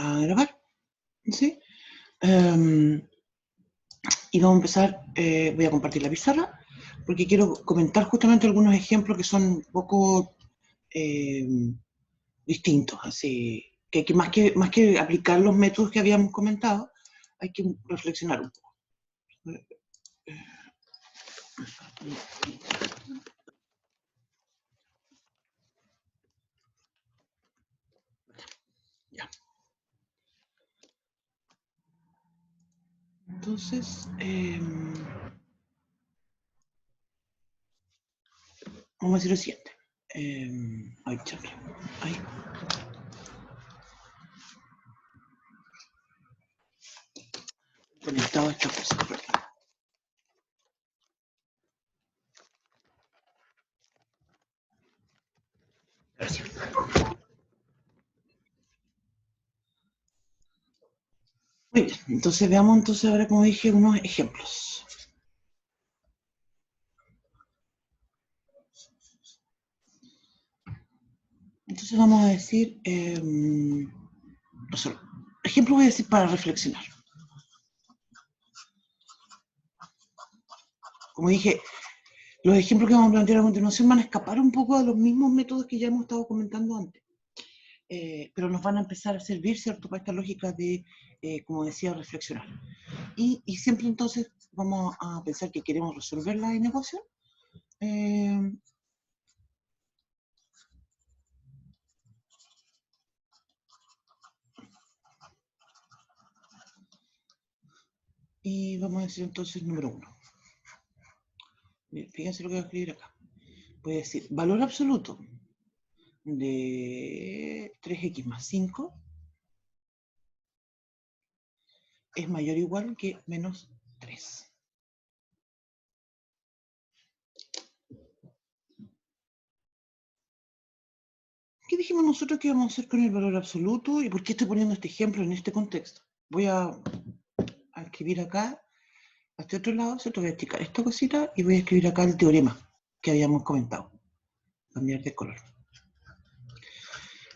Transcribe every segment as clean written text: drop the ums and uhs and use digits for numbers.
a grabar, ¿sí? Y vamos a empezar, voy a compartir la pizarra, porque quiero comentar justamente algunos ejemplos que son un poco distintos, así que más que aplicar los métodos que habíamos comentado, hay que reflexionar un poco. Ya. Entonces, vamos a decir lo siguiente. Ay, chale. Ay. Conectado a esta cosa, perdón. Gracias. Muy bien, entonces veamos entonces ahora, como dije, unos ejemplos. Entonces vamos a decir, ejemplo voy a decir para reflexionar. Como dije, los ejemplos que vamos a plantear a continuación van a escapar un poco de los mismos métodos que ya hemos estado comentando antes. Pero nos van a empezar a servir, ¿cierto?, para esta lógica de, como decía, reflexionar. Y siempre entonces vamos a pensar que queremos resolver la inecuación. Y vamos a decir entonces número 1. Fíjense lo que voy a escribir acá. Voy a decir valor absoluto de 3x más 5 es mayor o igual que menos 3. ¿Qué dijimos nosotros que íbamos a hacer con el valor absoluto? ¿Y por qué estoy poniendo este ejemplo en este contexto? Voy a escribir acá, hacia otro lado, voy a esticar esta cosita y voy a escribir acá el teorema que habíamos comentado. Cambiar de color.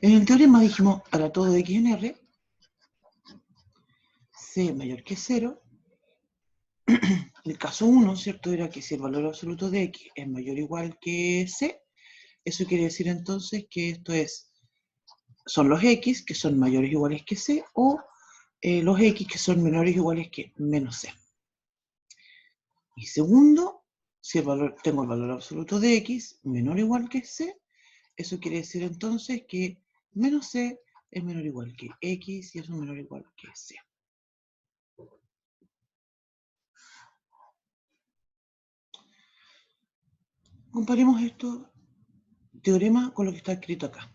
En el teorema dijimos, para todo x en R, c mayor que 0. El caso 1, ¿cierto?, era que si el valor absoluto de x es mayor o igual que c, eso quiere decir entonces que esto son los x que son mayores o iguales que c, o los x que son menores o iguales que menos c. Y segundo, si tengo el valor absoluto de x menor o igual que c, eso quiere decir entonces que menos c es menor o igual que x y eso es menor o igual que c. Comparemos esto, teorema, con lo que está escrito acá.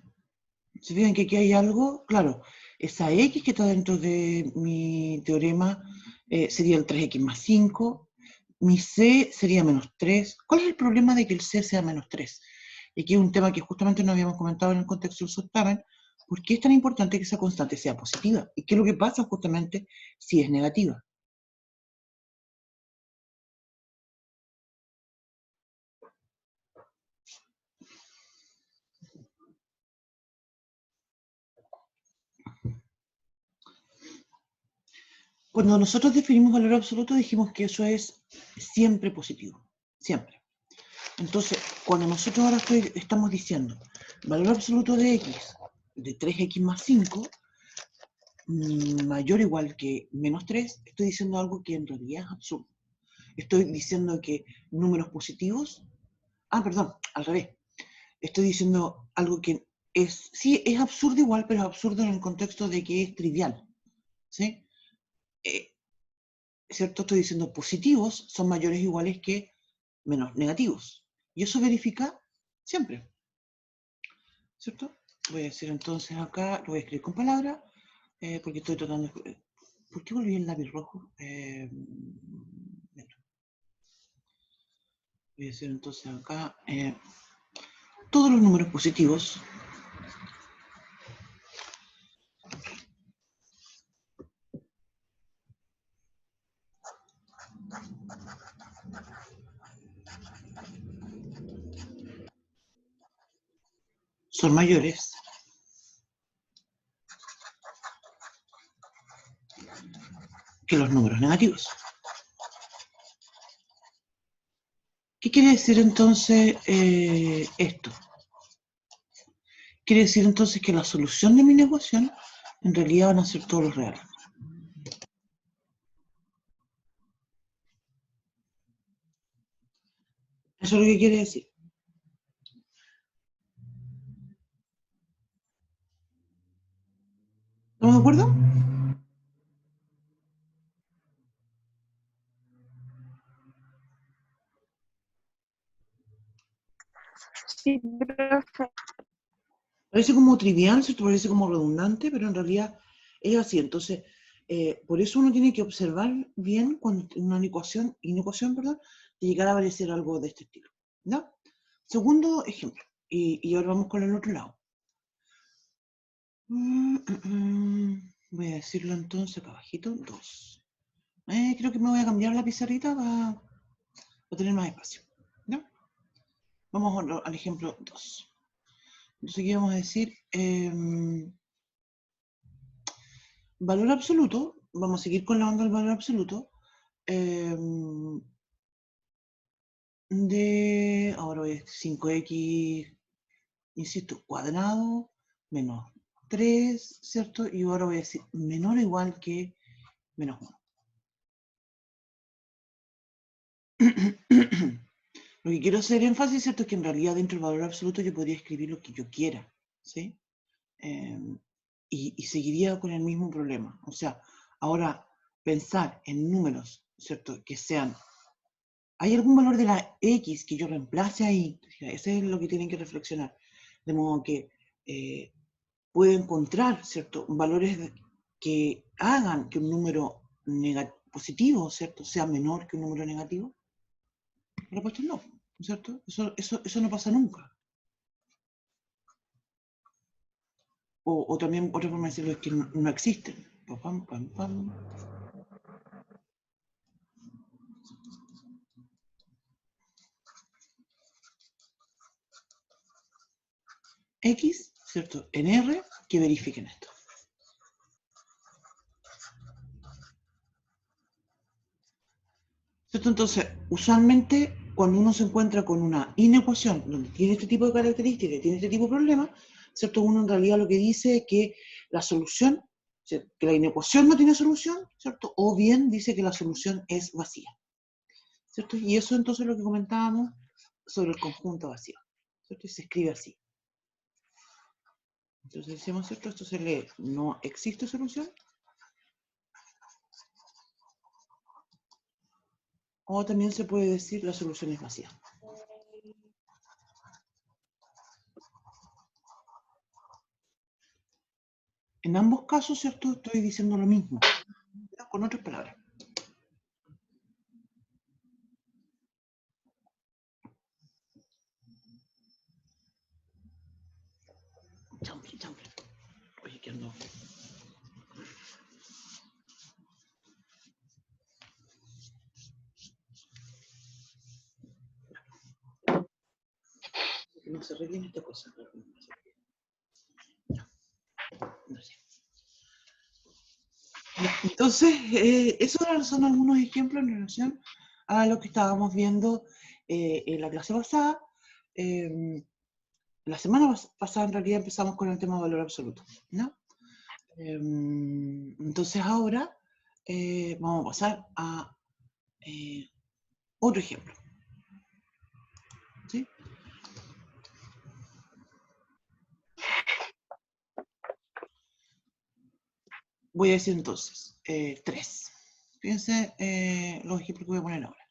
Se fijan que aquí hay algo, claro, esa x que está dentro de mi teorema sería el 3x más 5, mi c sería menos 3. ¿Cuál es el problema de que el c sea menos 3? Y aquí es un tema que justamente no habíamos comentado en el contexto del certamen. ¿Por qué es tan importante que esa constante sea positiva? ¿Y qué es lo que pasa justamente si es negativa? Cuando nosotros definimos valor absoluto dijimos que eso es siempre positivo, siempre. Entonces, cuando nosotros ahora estamos diciendo valor absoluto de x de 3x más 5 mayor o igual que menos 3, estoy diciendo algo que en realidad es absurdo. Estoy diciendo que números positivos, perdón, al revés. Estoy diciendo algo que sí, es absurdo igual, pero es absurdo en el contexto de que es trivial. ¿Sí? ¿Cierto? Estoy diciendo positivos son mayores o iguales que menos negativos. Y eso verifica siempre. ¿Cierto? Voy a decir entonces acá, lo voy a escribir con palabras, porque estoy tratando de... ¿Por qué volví el lápiz rojo? Voy a decir entonces acá, todos los números positivos son mayores que los números negativos. ¿Qué quiere decir entonces esto? Quiere decir entonces que la solución de mi ecuación en realidad van a ser todos los reales. Eso es lo que quiere decir. ¿Estamos de acuerdo? Sí, profe. Parece como trivial, ¿cierto? Parece como redundante, pero en realidad es así. Entonces, por eso uno tiene que observar bien cuando una inecuación, perdón, de llegar a aparecer algo de este estilo. ¿No? Segundo ejemplo. Y ahora vamos con el otro lado. Voy a decirlo entonces acá abajito, 2. Creo que me voy a cambiar la pizarrita para tener más espacio. ¿No? Vamos al ejemplo 2. Entonces aquí vamos a decir valor absoluto. Vamos a seguir con la onda del valor absoluto. Ahora voy a 5x, insisto, cuadrado, menos 3, ¿cierto? Y ahora voy a decir menor o igual que menos 1. Lo que quiero hacer énfasis, ¿cierto? Es que en realidad dentro del valor absoluto yo podría escribir lo que yo quiera, ¿sí? Y seguiría con el mismo problema. O sea, ahora pensar en números, ¿cierto? Que sean... ¿Hay algún valor de la X que yo reemplace ahí? Eso es lo que tienen que reflexionar. De modo que puedo encontrar, ¿cierto? Valores que hagan que un número positivo, ¿cierto? Sea menor que un número negativo. La respuesta es no, ¿cierto? Eso no pasa nunca. O también otra forma de decirlo es que no existen. Pam, pam, pam. X, ¿cierto? En R, que verifiquen esto. ¿Cierto? Entonces, usualmente, cuando uno se encuentra con una inecuación donde tiene este tipo de características y tiene este tipo de problemas, ¿cierto? Uno en realidad lo que dice es que la solución, ¿cierto? Que la inecuación no tiene solución, ¿cierto? O bien dice que la solución es vacía, ¿cierto? Y eso entonces es lo que comentábamos sobre el conjunto vacío, ¿cierto? Y se escribe así. Entonces decimos, ¿cierto? Esto se lee, no existe solución. O también se puede decir la solución es vacía. En ambos casos, ¿cierto? Estoy diciendo lo mismo, pero con otras palabras. Chambre. Oye, ¿qué ando? Que no se arreglen esta cosa. No sé. Entonces, esos son algunos ejemplos en relación a lo que estábamos viendo en la clase pasada. La semana pasada en realidad empezamos con el tema de valor absoluto, ¿no? Entonces ahora vamos a pasar a otro ejemplo, ¿sí? Voy a decir entonces 3. Fíjense los ejemplos que voy a poner ahora.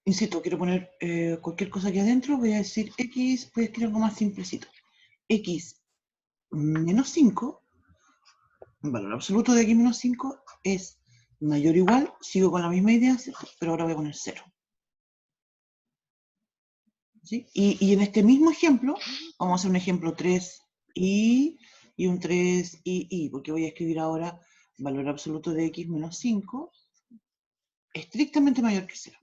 Insisto, quiero poner cualquier cosa aquí adentro, voy a decir X, voy a escribir algo más simplecito. X menos 5, el valor absoluto de X menos 5 es mayor o igual, sigo con la misma idea, ¿cierto? Pero ahora voy a poner 0. ¿Sí? Y en este mismo ejemplo, vamos a hacer un ejemplo 3i y un 3i, porque voy a escribir ahora valor absoluto de X menos 5 estrictamente mayor que 0.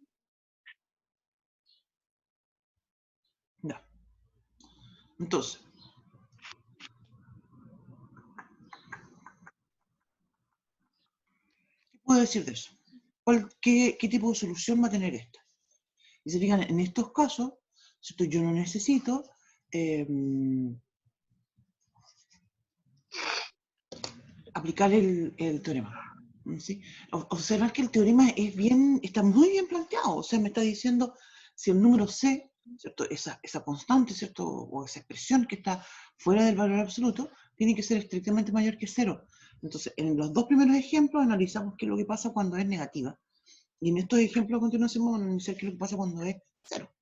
Ya. Entonces, decir de eso? ¿Qué tipo de solución va a tener esta? Y se fijan, en estos casos, ¿cierto? Yo no necesito aplicar el teorema. ¿Sí? Observar que el teorema está muy bien planteado, o sea, me está diciendo si el número C, ¿cierto? Esa constante, ¿cierto? O esa expresión que está fuera del valor absoluto, tiene que ser estrictamente mayor que 0. Entonces, en los dos primeros ejemplos analizamos qué es lo que pasa cuando es negativa, y en estos ejemplos a continuación vamos a analizar qué es lo que pasa cuando es 0.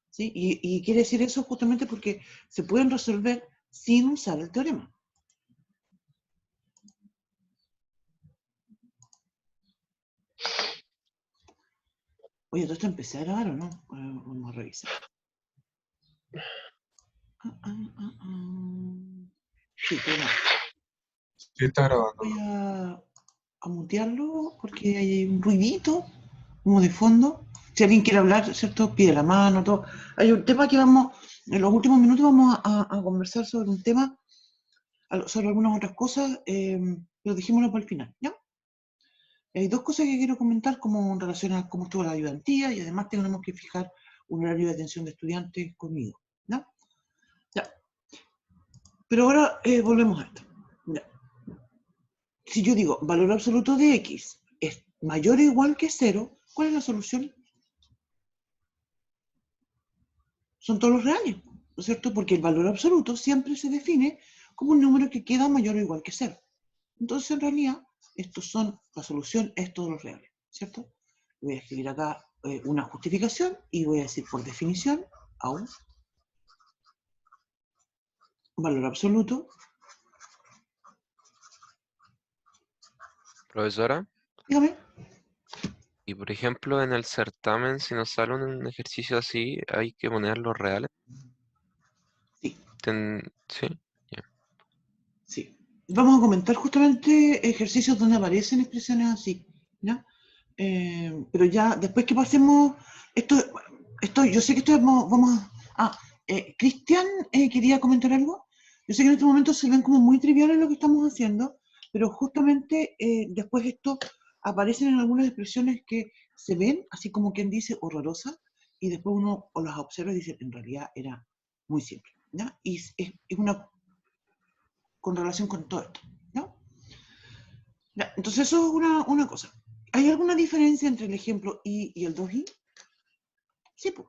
¿Sí? Y quiere decir eso justamente porque se pueden resolver sin usar el teorema. Oye, ¿todo esto empecé a grabar o no? Vamos a revisar. Sí, pero Sí, está grabando. voy a mutearlo porque hay un ruidito como de fondo. Si alguien quiere hablar, ¿cierto? Pide la mano, todo. Hay un tema que en los últimos minutos vamos a conversar sobre un tema, sobre algunas otras cosas, pero dejémoslo para el final, ¿ya? Hay dos cosas que quiero comentar como en relación a cómo estuvo la ayudantía y además tenemos que fijar un horario de atención de estudiantes conmigo, ¿ya? Ya. Pero ahora volvemos a esto. Ya. Si yo digo valor absoluto de x es mayor o igual que 0, ¿cuál es la solución? Son todos los reales, ¿no es cierto? Porque el valor absoluto siempre se define como un número que queda mayor o igual que 0. Entonces, en realidad, la solución es todos los reales, ¿cierto? Voy a escribir acá una justificación y voy a decir por definición, aún, valor absoluto. Profesora, Dígame. y por ejemplo en el certamen, si nos sale un ejercicio así, hay que poner los reales. Sí, ¿Sí? sí. Vamos a comentar justamente ejercicios donde aparecen expresiones así, ¿ya? Pero ya después que pasemos, yo sé que esto vamos a... Cristian quería comentar algo. Yo sé que en este momento se ven como muy triviales lo que estamos haciendo, pero justamente después esto aparecen en algunas expresiones que se ven, así como quien dice, horrorosas, y después uno o las observa y dice, en realidad era muy simple, ¿ya? Y es una con relación con todo esto, ¿no? Ya, entonces eso es una cosa. ¿Hay alguna diferencia entre el ejemplo I y el 2i? Sí, pues,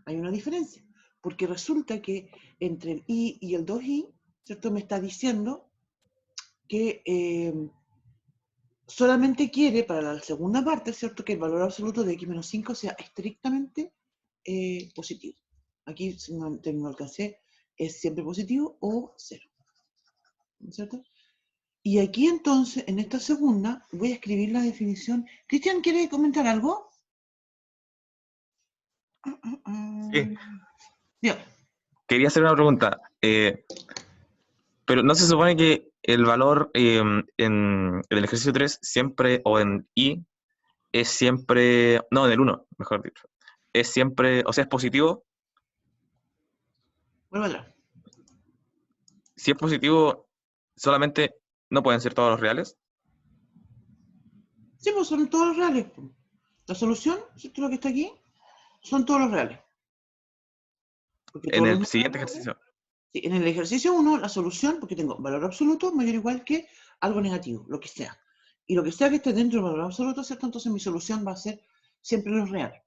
hay una diferencia, porque resulta que entre el I y el 2i, ¿cierto? Me está diciendo que solamente quiere para la segunda parte, ¿cierto? Que el valor absoluto de x menos 5 sea estrictamente positivo. Aquí, si no alcancé, es siempre positivo o 0, ¿cierto? Y aquí entonces, en esta segunda, voy a escribir la definición. Cristian, ¿quiere comentar algo? Sí, Bien. quería hacer una pregunta. Pero ¿no se supone que el valor en el ejercicio 3 siempre, o en I, es siempre, no, en el uno, mejor dicho, es siempre, o sea, es positivo? Vuelvo atrás. Si es positivo, solamente no pueden ser todos los reales. Sí, pues son todos los reales. La solución, ¿cierto? Lo que está aquí, son todos los reales. Porque En todos los el números siguiente reales. ejercicio. Sí, en el ejercicio 1, la solución, porque tengo valor absoluto mayor o igual que algo negativo, lo que sea. Y lo que sea que esté dentro del valor absoluto, ¿cierto? Entonces mi solución va a ser siempre los reales.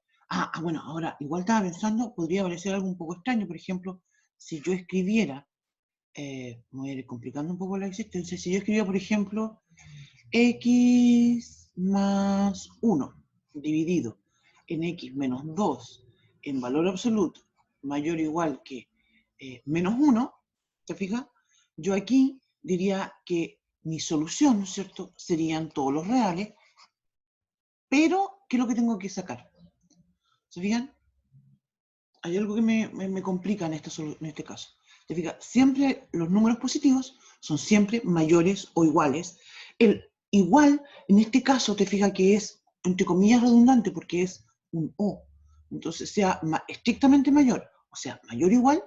Bueno, ahora, igual estaba pensando, podría parecer algo un poco extraño, por ejemplo, si yo escribiera, me voy a ir complicando un poco la existencia, si yo escribiera, por ejemplo, x más 1 dividido en x menos 2 en valor absoluto mayor o igual que menos 1, ¿te fijas? Yo aquí diría que mi solución, ¿no es cierto?, serían todos los reales, pero ¿qué es lo que tengo que sacar? ¿Se fijan? Hay algo que me complica en este caso. ¿Te fijas? Siempre los números positivos son siempre mayores o iguales. El igual, en este caso, te fijas que es, entre comillas, redundante porque es un O. Entonces, sea estrictamente mayor, o sea, mayor o igual,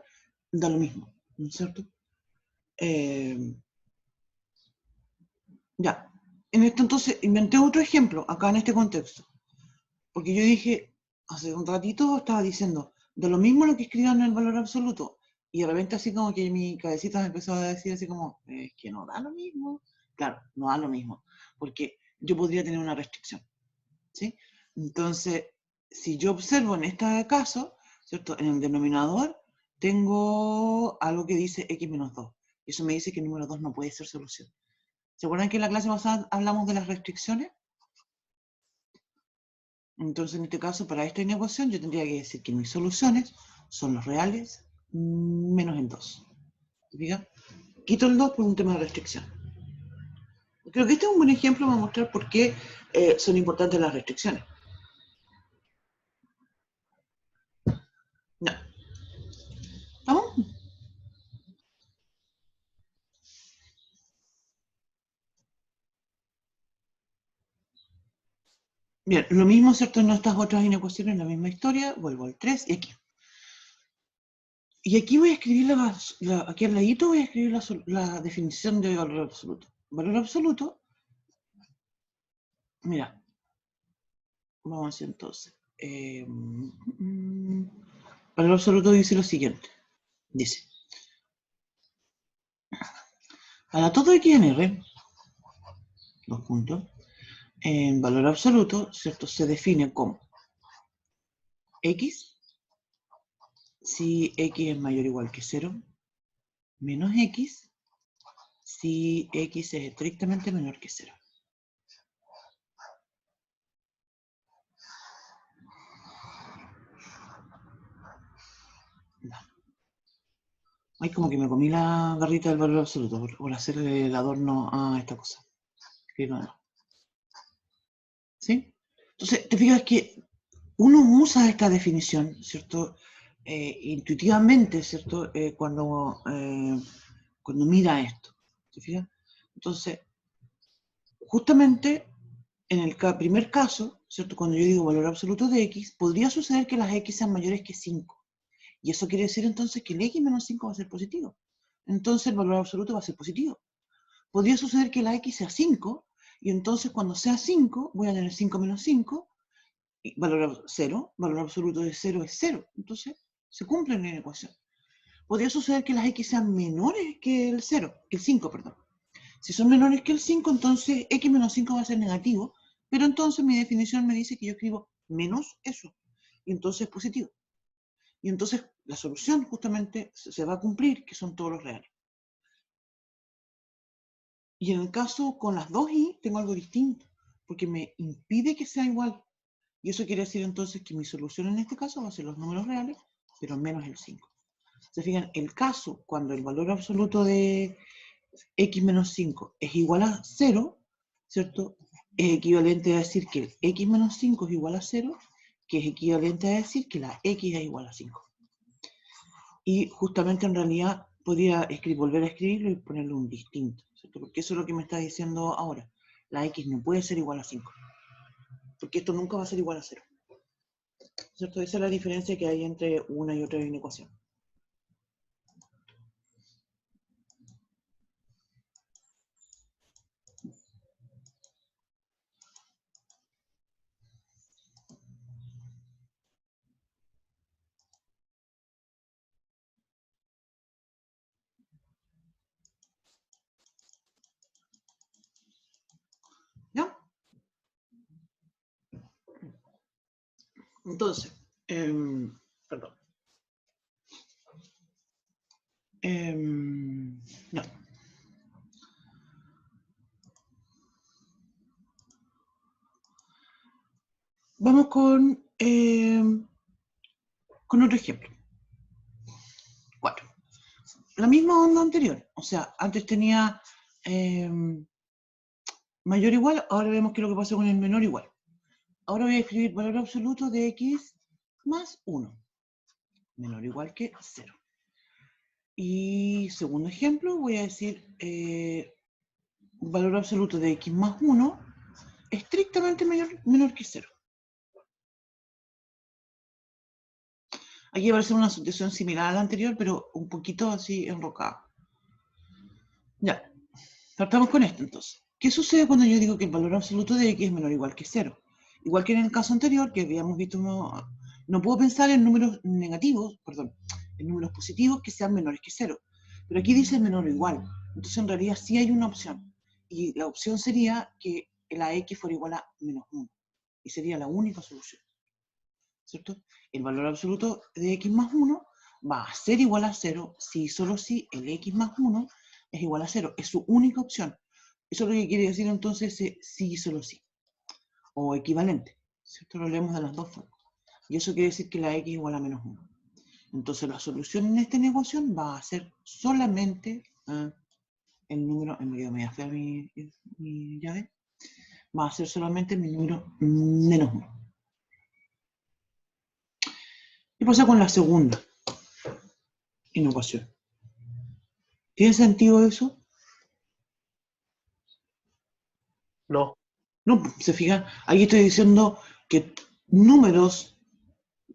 da lo mismo, ¿no es cierto? Ya. En esto entonces inventé otro ejemplo, acá en este contexto. Porque yo dije, hace un ratito estaba diciendo, de lo mismo lo que escriban en el valor absoluto. Y de repente así como que mi cabecita me empezó a decir así como, es que no da lo mismo. Claro, no da lo mismo. Porque yo podría tener una restricción. ¿Sí? Entonces, si yo observo en este caso, ¿cierto? En el denominador tengo algo que dice x menos 2. Eso me dice que el número 2 no puede ser solución. ¿Se acuerdan que en la clase pasada hablamos de las restricciones? Entonces, en este caso, para esta inecuación, yo tendría que decir que mis soluciones son los reales menos el 2. ¿Fija? Quito el 2 por un tema de restricción. Creo que este es un buen ejemplo para mostrar por qué son importantes las restricciones. No. ¿Estamos? Bien, lo mismo, ¿cierto? En estas otras inecuaciones, la misma historia, vuelvo al 3 y aquí. Y aquí voy a escribir, aquí al ladito voy a escribir la definición de valor absoluto. Valor absoluto, mira, vamos a hacer entonces. Valor absoluto dice lo siguiente. Dice, para todo x en R, dos puntos, en valor absoluto, ¿cierto? Se define como x, si x es mayor o igual que 0, menos x, si x es estrictamente menor que 0. No. Ay, como que me comí la garrita del valor absoluto por hacerle el adorno a esta cosa. Escribo no. ¿Sí? Entonces, te fijas que uno usa esta definición, ¿cierto? Intuitivamente, ¿cierto? Cuando mira esto. ¿Te fijas? Entonces, justamente en el primer caso, ¿cierto? Cuando yo digo valor absoluto de x, podría suceder que las x sean mayores que 5. Y eso quiere decir entonces que el x menos 5 va a ser positivo. Entonces el valor absoluto va a ser positivo. Podría suceder que la x sea 5, y entonces cuando sea 5, voy a tener 5 menos 5, y valor 0, valor absoluto de 0 es 0. Entonces se cumple en la ecuación. Podría suceder que las x sean menores que el 0, que el 5, perdón. Si son menores que el 5, entonces x menos 5 va a ser negativo, pero entonces mi definición me dice que yo escribo menos eso, y entonces es positivo. Y entonces la solución justamente se va a cumplir, que son todos los reales. Y en el caso con las dos y tengo algo distinto, porque me impide que sea igual. Y eso quiere decir entonces que mi solución en este caso va a ser los números reales, pero menos el 5. Se fijan, el caso cuando el valor absoluto de x menos 5 es igual a 0, ¿cierto? Es equivalente a decir que el x menos 5 es igual a 0, que es equivalente a decir que la x es igual a 5. Y justamente en realidad podría volver a escribirlo y ponerle un distinto, ¿cierto? Porque eso es lo que me está diciendo ahora. La x no puede ser igual a 5, porque esto nunca va a ser igual a 0. ¿Cierto? Esa es la diferencia que hay entre una y otra inecuación. ¿Ya? Entonces, perdón. No. Vamos con otro ejemplo. 4. La misma onda anterior. O sea, antes tenía mayor o igual, ahora vemos qué es lo que pasa con el menor igual. Ahora voy a escribir valor absoluto de x más 1. Menor o igual que 0. Y segundo ejemplo, voy a decir valor absoluto de x más 1 estrictamente menor que 0. Aquí va a ser una situación similar a la anterior, pero un poquito así enrocada. Ya, partamos con esto entonces. ¿Qué sucede cuando yo digo que el valor absoluto de x es menor o igual que 0? Igual que en el caso anterior, que habíamos visto, no puedo pensar en números negativos, perdón, en números positivos que sean menores que 0. Pero aquí dice menor o igual. Entonces en realidad sí hay una opción. Y la opción sería que la x fuera igual a menos 1. Y sería la única solución. ¿Cierto? El valor absoluto de x más 1 va a ser igual a 0 si y solo si el x más 1 es igual a 0. Es su única opción. Eso es lo que quiere decir entonces sí y solo sí. O equivalente. ¿Cierto? Lo leemos de las dos formas. Y eso quiere decir que la x es igual a menos 1. Entonces la solución en esta ecuación va a ser solamente el número, me quedo media fea mi llave, va a ser solamente mi número menos 1. ¿Qué pasa con la segunda ecuación? ¿Tiene sentido eso? No. No, se fijan, aquí estoy diciendo que números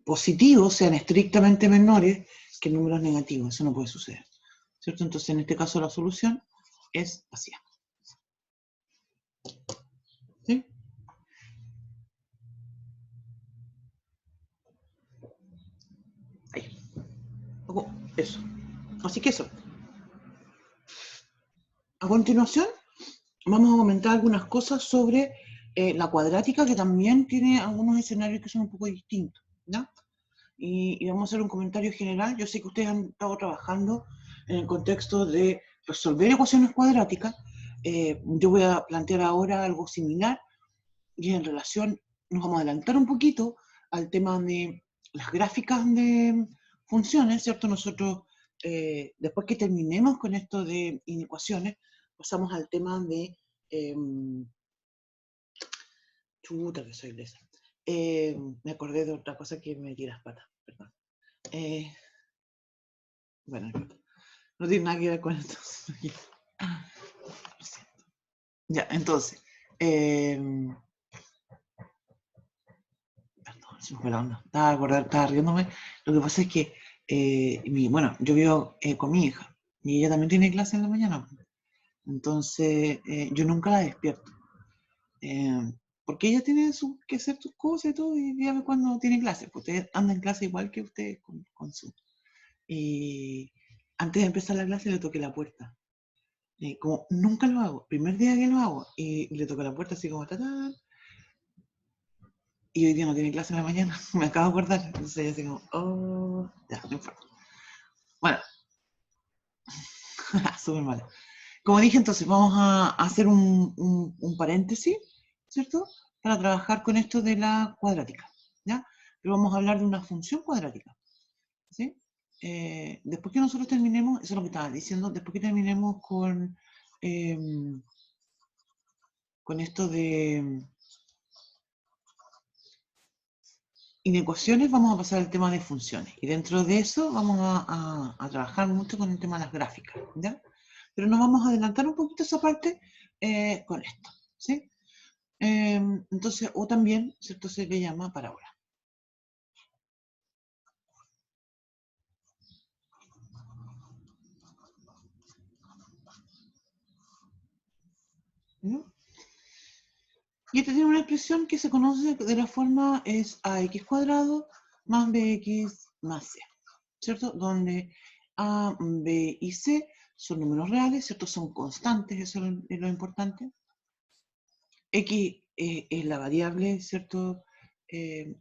positivos sean estrictamente menores que números negativos. Eso no puede suceder. ¿Cierto? Entonces, en este caso, la solución es vacía. ¿Sí? Ahí. Eso. Así que eso. A continuación, vamos a comentar algunas cosas sobre la cuadrática, que también tiene algunos escenarios que son un poco distintos, ¿ya? Y vamos a hacer un comentario general. Yo sé que ustedes han estado trabajando en el contexto de resolver ecuaciones cuadráticas. Yo voy a plantear ahora algo similar, y en relación, nos vamos a adelantar un poquito al tema de las gráficas de funciones, ¿cierto? Nosotros, después que terminemos con esto de inecuaciones, pasamos al tema de... chuta, que soy lesa. Me acordé de otra cosa que me metí las patas, perdón. Bueno, no tiene nada que ver con esto. Ya, entonces, perdón, se me fue la onda. Estaba riéndome. Lo que pasa es que, bueno, yo vivo con mi hija y ella también tiene clase en la mañana. Entonces, yo nunca la despierto. Porque ella tiene que hacer sus cosas y todo, y ya ve cuando tiene clase. Pues ustedes andan en clase igual que ustedes con su. Y antes de empezar la clase le toqué la puerta. Como nunca lo hago, primer día que lo hago, y le toqué la puerta así como tatán. Y hoy día no tiene clase en la mañana, me acabo de acordar. Entonces ella así como, oh, ya, no importa. Bueno, súper mal. Como dije, entonces vamos a hacer un paréntesis, ¿cierto? Para trabajar con esto de la cuadrática, ¿ya? Pero vamos a hablar de una función cuadrática, ¿sí? Después que nosotros terminemos, eso es lo que estaba diciendo, después que terminemos con esto de inecuaciones, vamos a pasar al tema de funciones. Y dentro de eso vamos a trabajar mucho con el tema de las gráficas, ¿ya? Pero nos vamos a adelantar un poquito esa parte con esto, ¿sí? Entonces, o también, ¿cierto? Se le llama parábola. ¿No? Y esta tiene una expresión que se conoce de la forma es ax cuadrado más bx más c, ¿cierto? Donde a, b y c son números reales, ¿cierto? Son constantes, eso es lo importante. X es la variable, ¿cierto?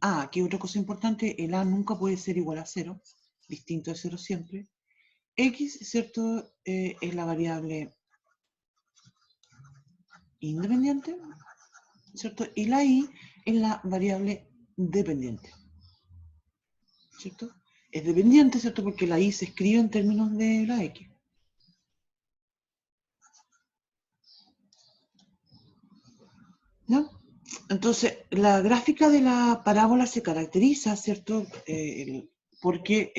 Aquí otra cosa importante, el a nunca puede ser igual a 0, distinto de 0 siempre. X, ¿cierto? Es la variable independiente, ¿cierto? Y la y es la variable dependiente, ¿cierto? Es dependiente, ¿cierto? Porque la y se escribe en términos de la x. ¿No? Entonces, la gráfica de la parábola se caracteriza, ¿cierto? Porque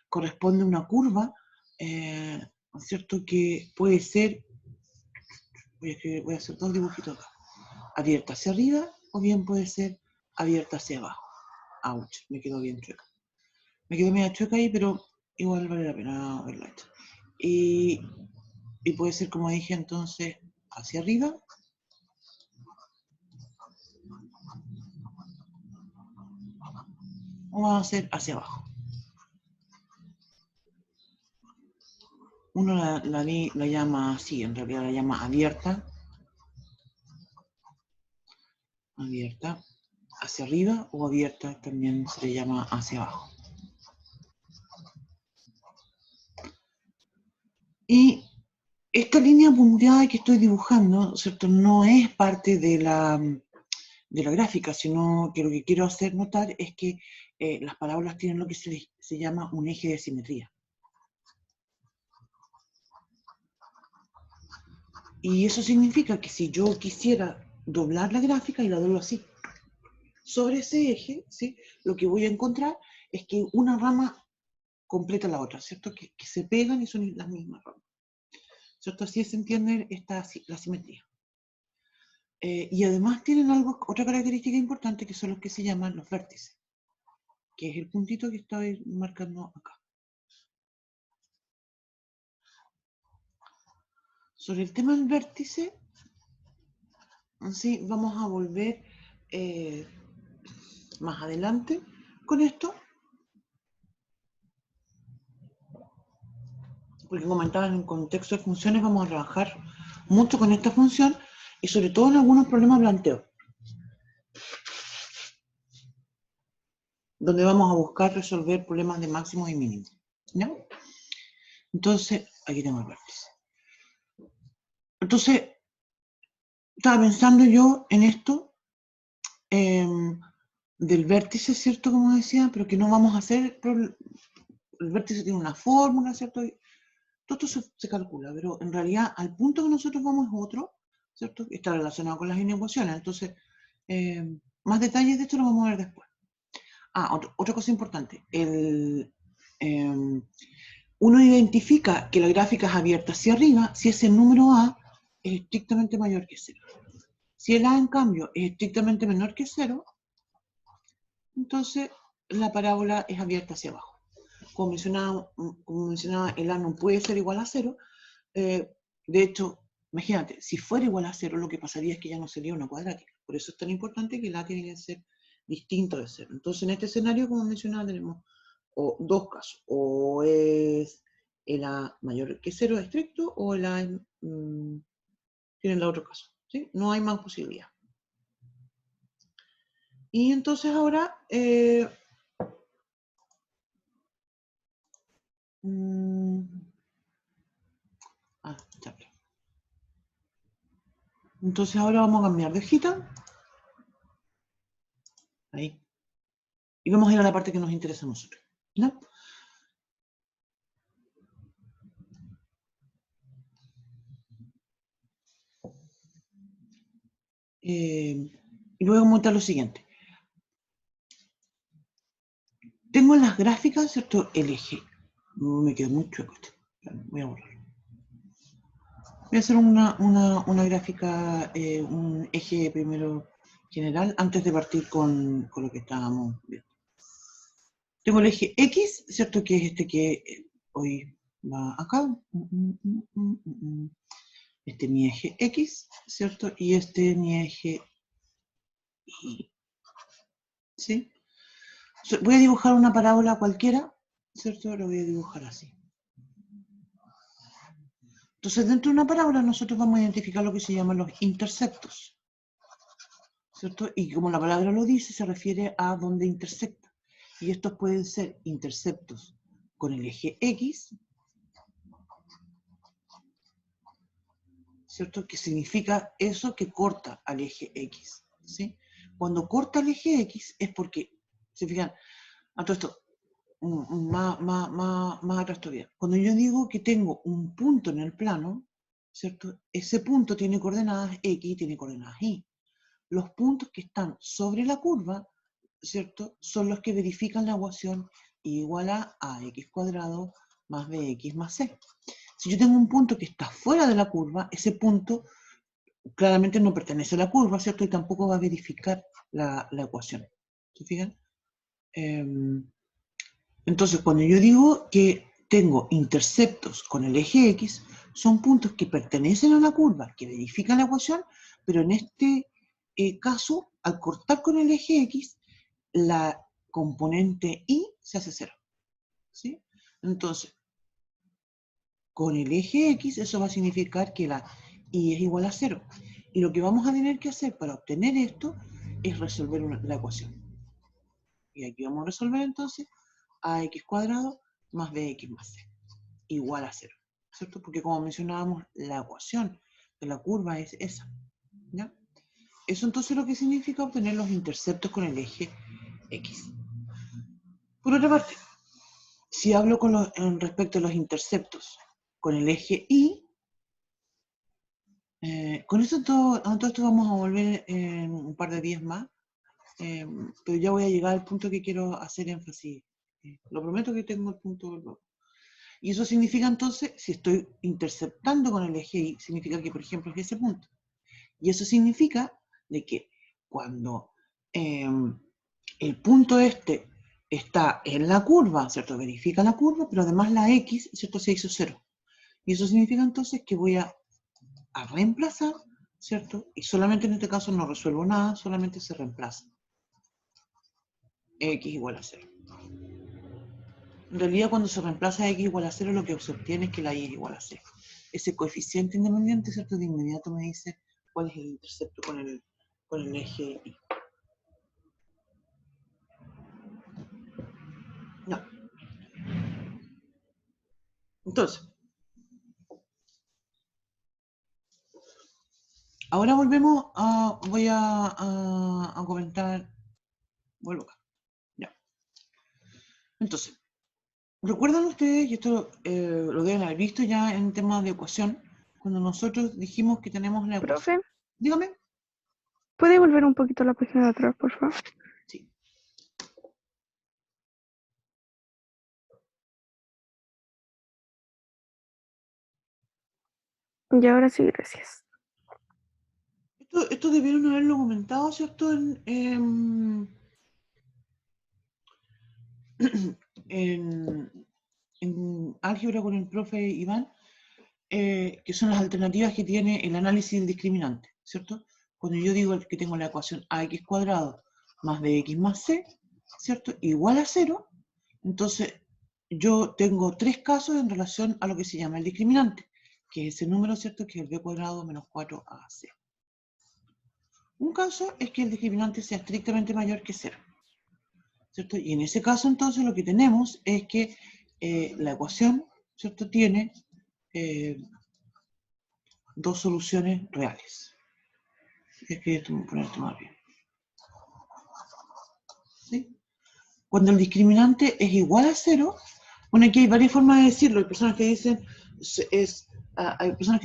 corresponde a una curva, ¿cierto? Que puede ser, voy a hacer dos dibujitos acá, abierta hacia arriba o bien puede ser abierta hacia abajo. Ouch, me quedó bien chueca. Me quedó media chueca ahí, pero igual vale la pena verla hecha. Y puede ser, como dije entonces, hacia arriba, o va a ser hacia abajo. Uno la llama así, en realidad la llama abierta, hacia arriba, o abierta también se le llama hacia abajo. Y esta línea punteada que estoy dibujando, ¿cierto? No es parte de la gráfica, sino que lo que quiero hacer notar es que las parábolas tienen lo que se llama un eje de simetría. Y eso significa que si yo quisiera doblar la gráfica y la doblo así, sobre ese eje, ¿sí? Lo que voy a encontrar es que una rama completa la otra, ¿cierto? Que se pegan y son las mismas ramas. ¿Cierto? Así se entiende la simetría. Y además tienen otra característica importante, que son los que se llaman los vértices, que es el puntito que estoy marcando acá. Sobre el tema del vértice, sí, vamos a volver más adelante con esto, porque comentaba en el contexto de funciones vamos a trabajar mucho con esta función y sobre todo en algunos problemas planteos, donde vamos a buscar resolver problemas de máximos y mínimos, ¿no? Entonces, aquí tengo el vértice. Entonces, estaba pensando yo en esto del vértice, ¿cierto? Como decía, pero que no vamos a hacer, el vértice tiene una fórmula, ¿cierto? Todo esto se calcula, pero en realidad al punto que nosotros vamos es otro, ¿cierto? Está relacionado con las inecuaciones. Entonces, más detalles de esto lo vamos a ver después. Otra cosa importante. Uno identifica que la gráfica es abierta hacia arriba si ese número A es estrictamente mayor que 0. Si el A, en cambio, es estrictamente menor que 0, entonces la parábola es abierta hacia abajo. Como mencionaba, el A no puede ser igual a 0. De hecho, imagínate, si fuera igual a 0, lo que pasaría es que ya no sería una cuadrática. Por eso es tan importante que el A tiene que ser distinto de 0. Entonces, en este escenario, como mencionaba, tenemos dos casos. O es el A mayor que 0 estricto, o el A tiene el otro caso. ¿Sí? No hay más posibilidad. Y entonces ahora... chale. Entonces ahora vamos a cambiar de hojita. Ahí. Y vamos a ir a la parte que nos interesa a nosotros, ¿no? Y voy a comentar lo siguiente. Tengo en las gráficas, ¿cierto? El eje. Me quedó muy chueco esto. Voy a borrarlo. Voy a hacer una gráfica, un eje primero general, antes de partir con lo que estábamos viendo. Tengo el eje X, ¿cierto? Que es este que hoy va acá. Este es mi eje X, ¿cierto? Y este es mi eje Y. ¿Sí? Voy a dibujar una parábola cualquiera, ¿cierto? Lo voy a dibujar así. Entonces, dentro de una parábola nosotros vamos a identificar lo que se llaman los interceptos, ¿cierto? Y como la palabra lo dice, se refiere a dónde intersecta. Y estos pueden ser interceptos con el eje X, ¿cierto? Que significa eso que corta al eje X, ¿sí? Cuando corta el eje X es porque, ¿se fijan? A todo esto, más atrás todavía. Cuando yo digo que tengo un punto en el plano, ¿cierto? Ese punto tiene coordenadas X y tiene coordenadas Y. Los puntos que están sobre la curva, ¿cierto? Son los que verifican la ecuación y igual a ax cuadrado más bx más c. Si yo tengo un punto que está fuera de la curva, ese punto claramente no pertenece a la curva, ¿cierto? Y tampoco va a verificar la ecuación. ¿Se fijan? Entonces, cuando yo digo que tengo interceptos con el eje X, son puntos que pertenecen a la curva, que verifican la ecuación, pero en este caso, al cortar con el eje X, la componente Y se hace 0. ¿Sí? Entonces, con el eje X, eso va a significar que la Y es igual a 0. Y lo que vamos a tener que hacer para obtener esto es resolver la ecuación. Y aquí vamos a resolver entonces ax cuadrado más bx más c igual a 0. ¿Cierto? Porque como mencionábamos, la ecuación de la curva es esa. ¿Ya? Eso entonces lo que significa obtener los interceptos con el eje X. Por otra parte, si hablo en respecto a los interceptos con el eje Y, con eso a todo esto vamos a volver en un par de días más, pero ya voy a llegar al punto que quiero hacer énfasis. Lo prometo que tengo el punto luego. Y eso significa entonces, si estoy interceptando con el eje Y, significa que, por ejemplo, es ese punto. Y eso significa de que cuando el punto este está en la curva, ¿cierto? Verifica la curva, pero además la X, ¿cierto? Se hizo 0. Y eso significa entonces que voy a reemplazar, ¿cierto? Y solamente en este caso no resuelvo nada, solamente se reemplaza. X igual a 0. En realidad, cuando se reemplaza X igual a 0, lo que se obtiene es que la Y es igual a 0. Ese coeficiente independiente, ¿cierto? De inmediato me dice cuál es el intercepto con el eje Y. No. Entonces, ahora volvemos a, voy a comentar, vuelvo acá, ya. Entonces, ¿recuerdan ustedes, y esto lo deben haber visto ya en temas de ecuación, cuando nosotros dijimos que tenemos la ecuación? Profe, Dígame. ¿puede volver un poquito a la página de atrás, por favor? Sí. Y ahora sí, gracias. Esto debieron haberlo comentado, ¿cierto? En álgebra con el profe Iván, que son las alternativas que tiene el análisis del discriminante, ¿cierto? Cuando yo digo que tengo la ecuación ax cuadrado más bx más c, ¿cierto? Igual a 0, entonces yo tengo tres casos en relación a lo que se llama el discriminante, que es ese número, ¿cierto? Que es el b cuadrado menos 4ac. Un caso es que el discriminante sea estrictamente mayor que 0, ¿cierto? Y en ese caso entonces lo que tenemos es que la ecuación, ¿cierto? Tiene dos soluciones reales. Es que poner esto más bien. ¿Sí? Cuando el discriminante es igual a 0, bueno, aquí hay varias formas de decirlo. Hay personas que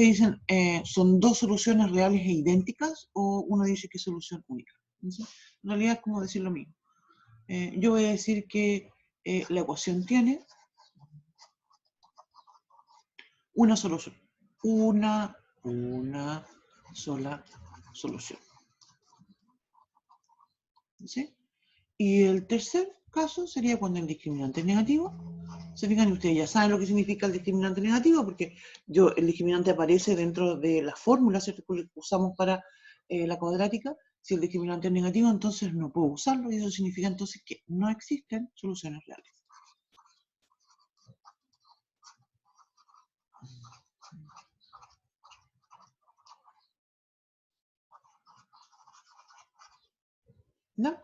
dicen, son dos soluciones reales e idénticas, o uno dice que es solución única. ¿Sí? En realidad es como decir lo mismo. Yo voy a decir que la ecuación tiene una solución. Una sola solución. ¿Sí? Y el tercer caso sería cuando el discriminante es negativo. Se fijan, ustedes ya saben lo que significa el discriminante negativo, porque el discriminante aparece dentro de la fórmula, ¿cierto?, que usamos para la cuadrática. Si el discriminante es negativo, entonces no puedo usarlo, y eso significa entonces que no existen soluciones reales. ¿No?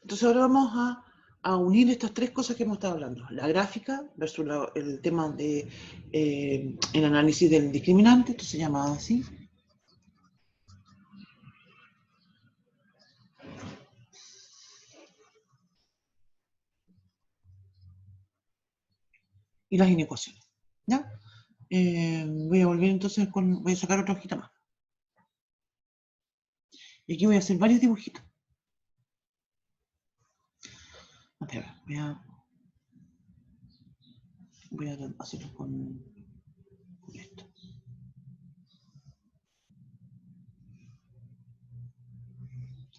Entonces ahora vamos a unir estas tres cosas que hemos estado hablando. La gráfica versus el tema de el análisis del discriminante, esto se llama así. Y las inecuaciones. ¿Ya? Voy a volver entonces voy a sacar otra hojita más. Y aquí voy a hacer varios dibujitos. Espera, voy a hacerlo con esto.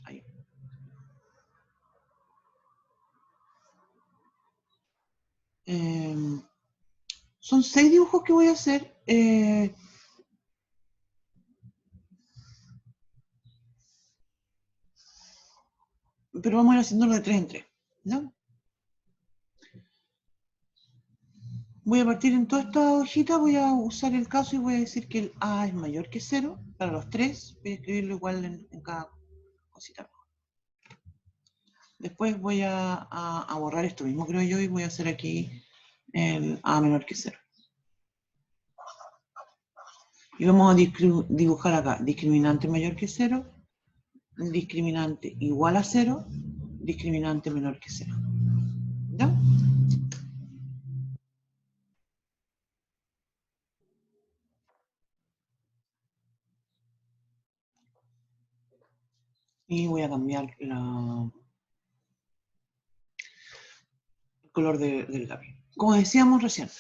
Ahí. Son 6 dibujos que voy a hacer. Pero vamos a ir haciéndolo de 3 en 3, ¿no? Voy a partir en toda esta hojita, voy a usar el caso y voy a decir que el A es mayor que 0 para los 3. Voy a escribirlo igual en cada cosita. Después voy a borrar esto mismo, creo yo, y voy a hacer aquí el A menor que 0. Y vamos a dibujar acá discriminante mayor que 0, discriminante igual a 0, discriminante menor que 0. ¿Ya? Y voy a cambiar el color del lápiz. Como decíamos recién,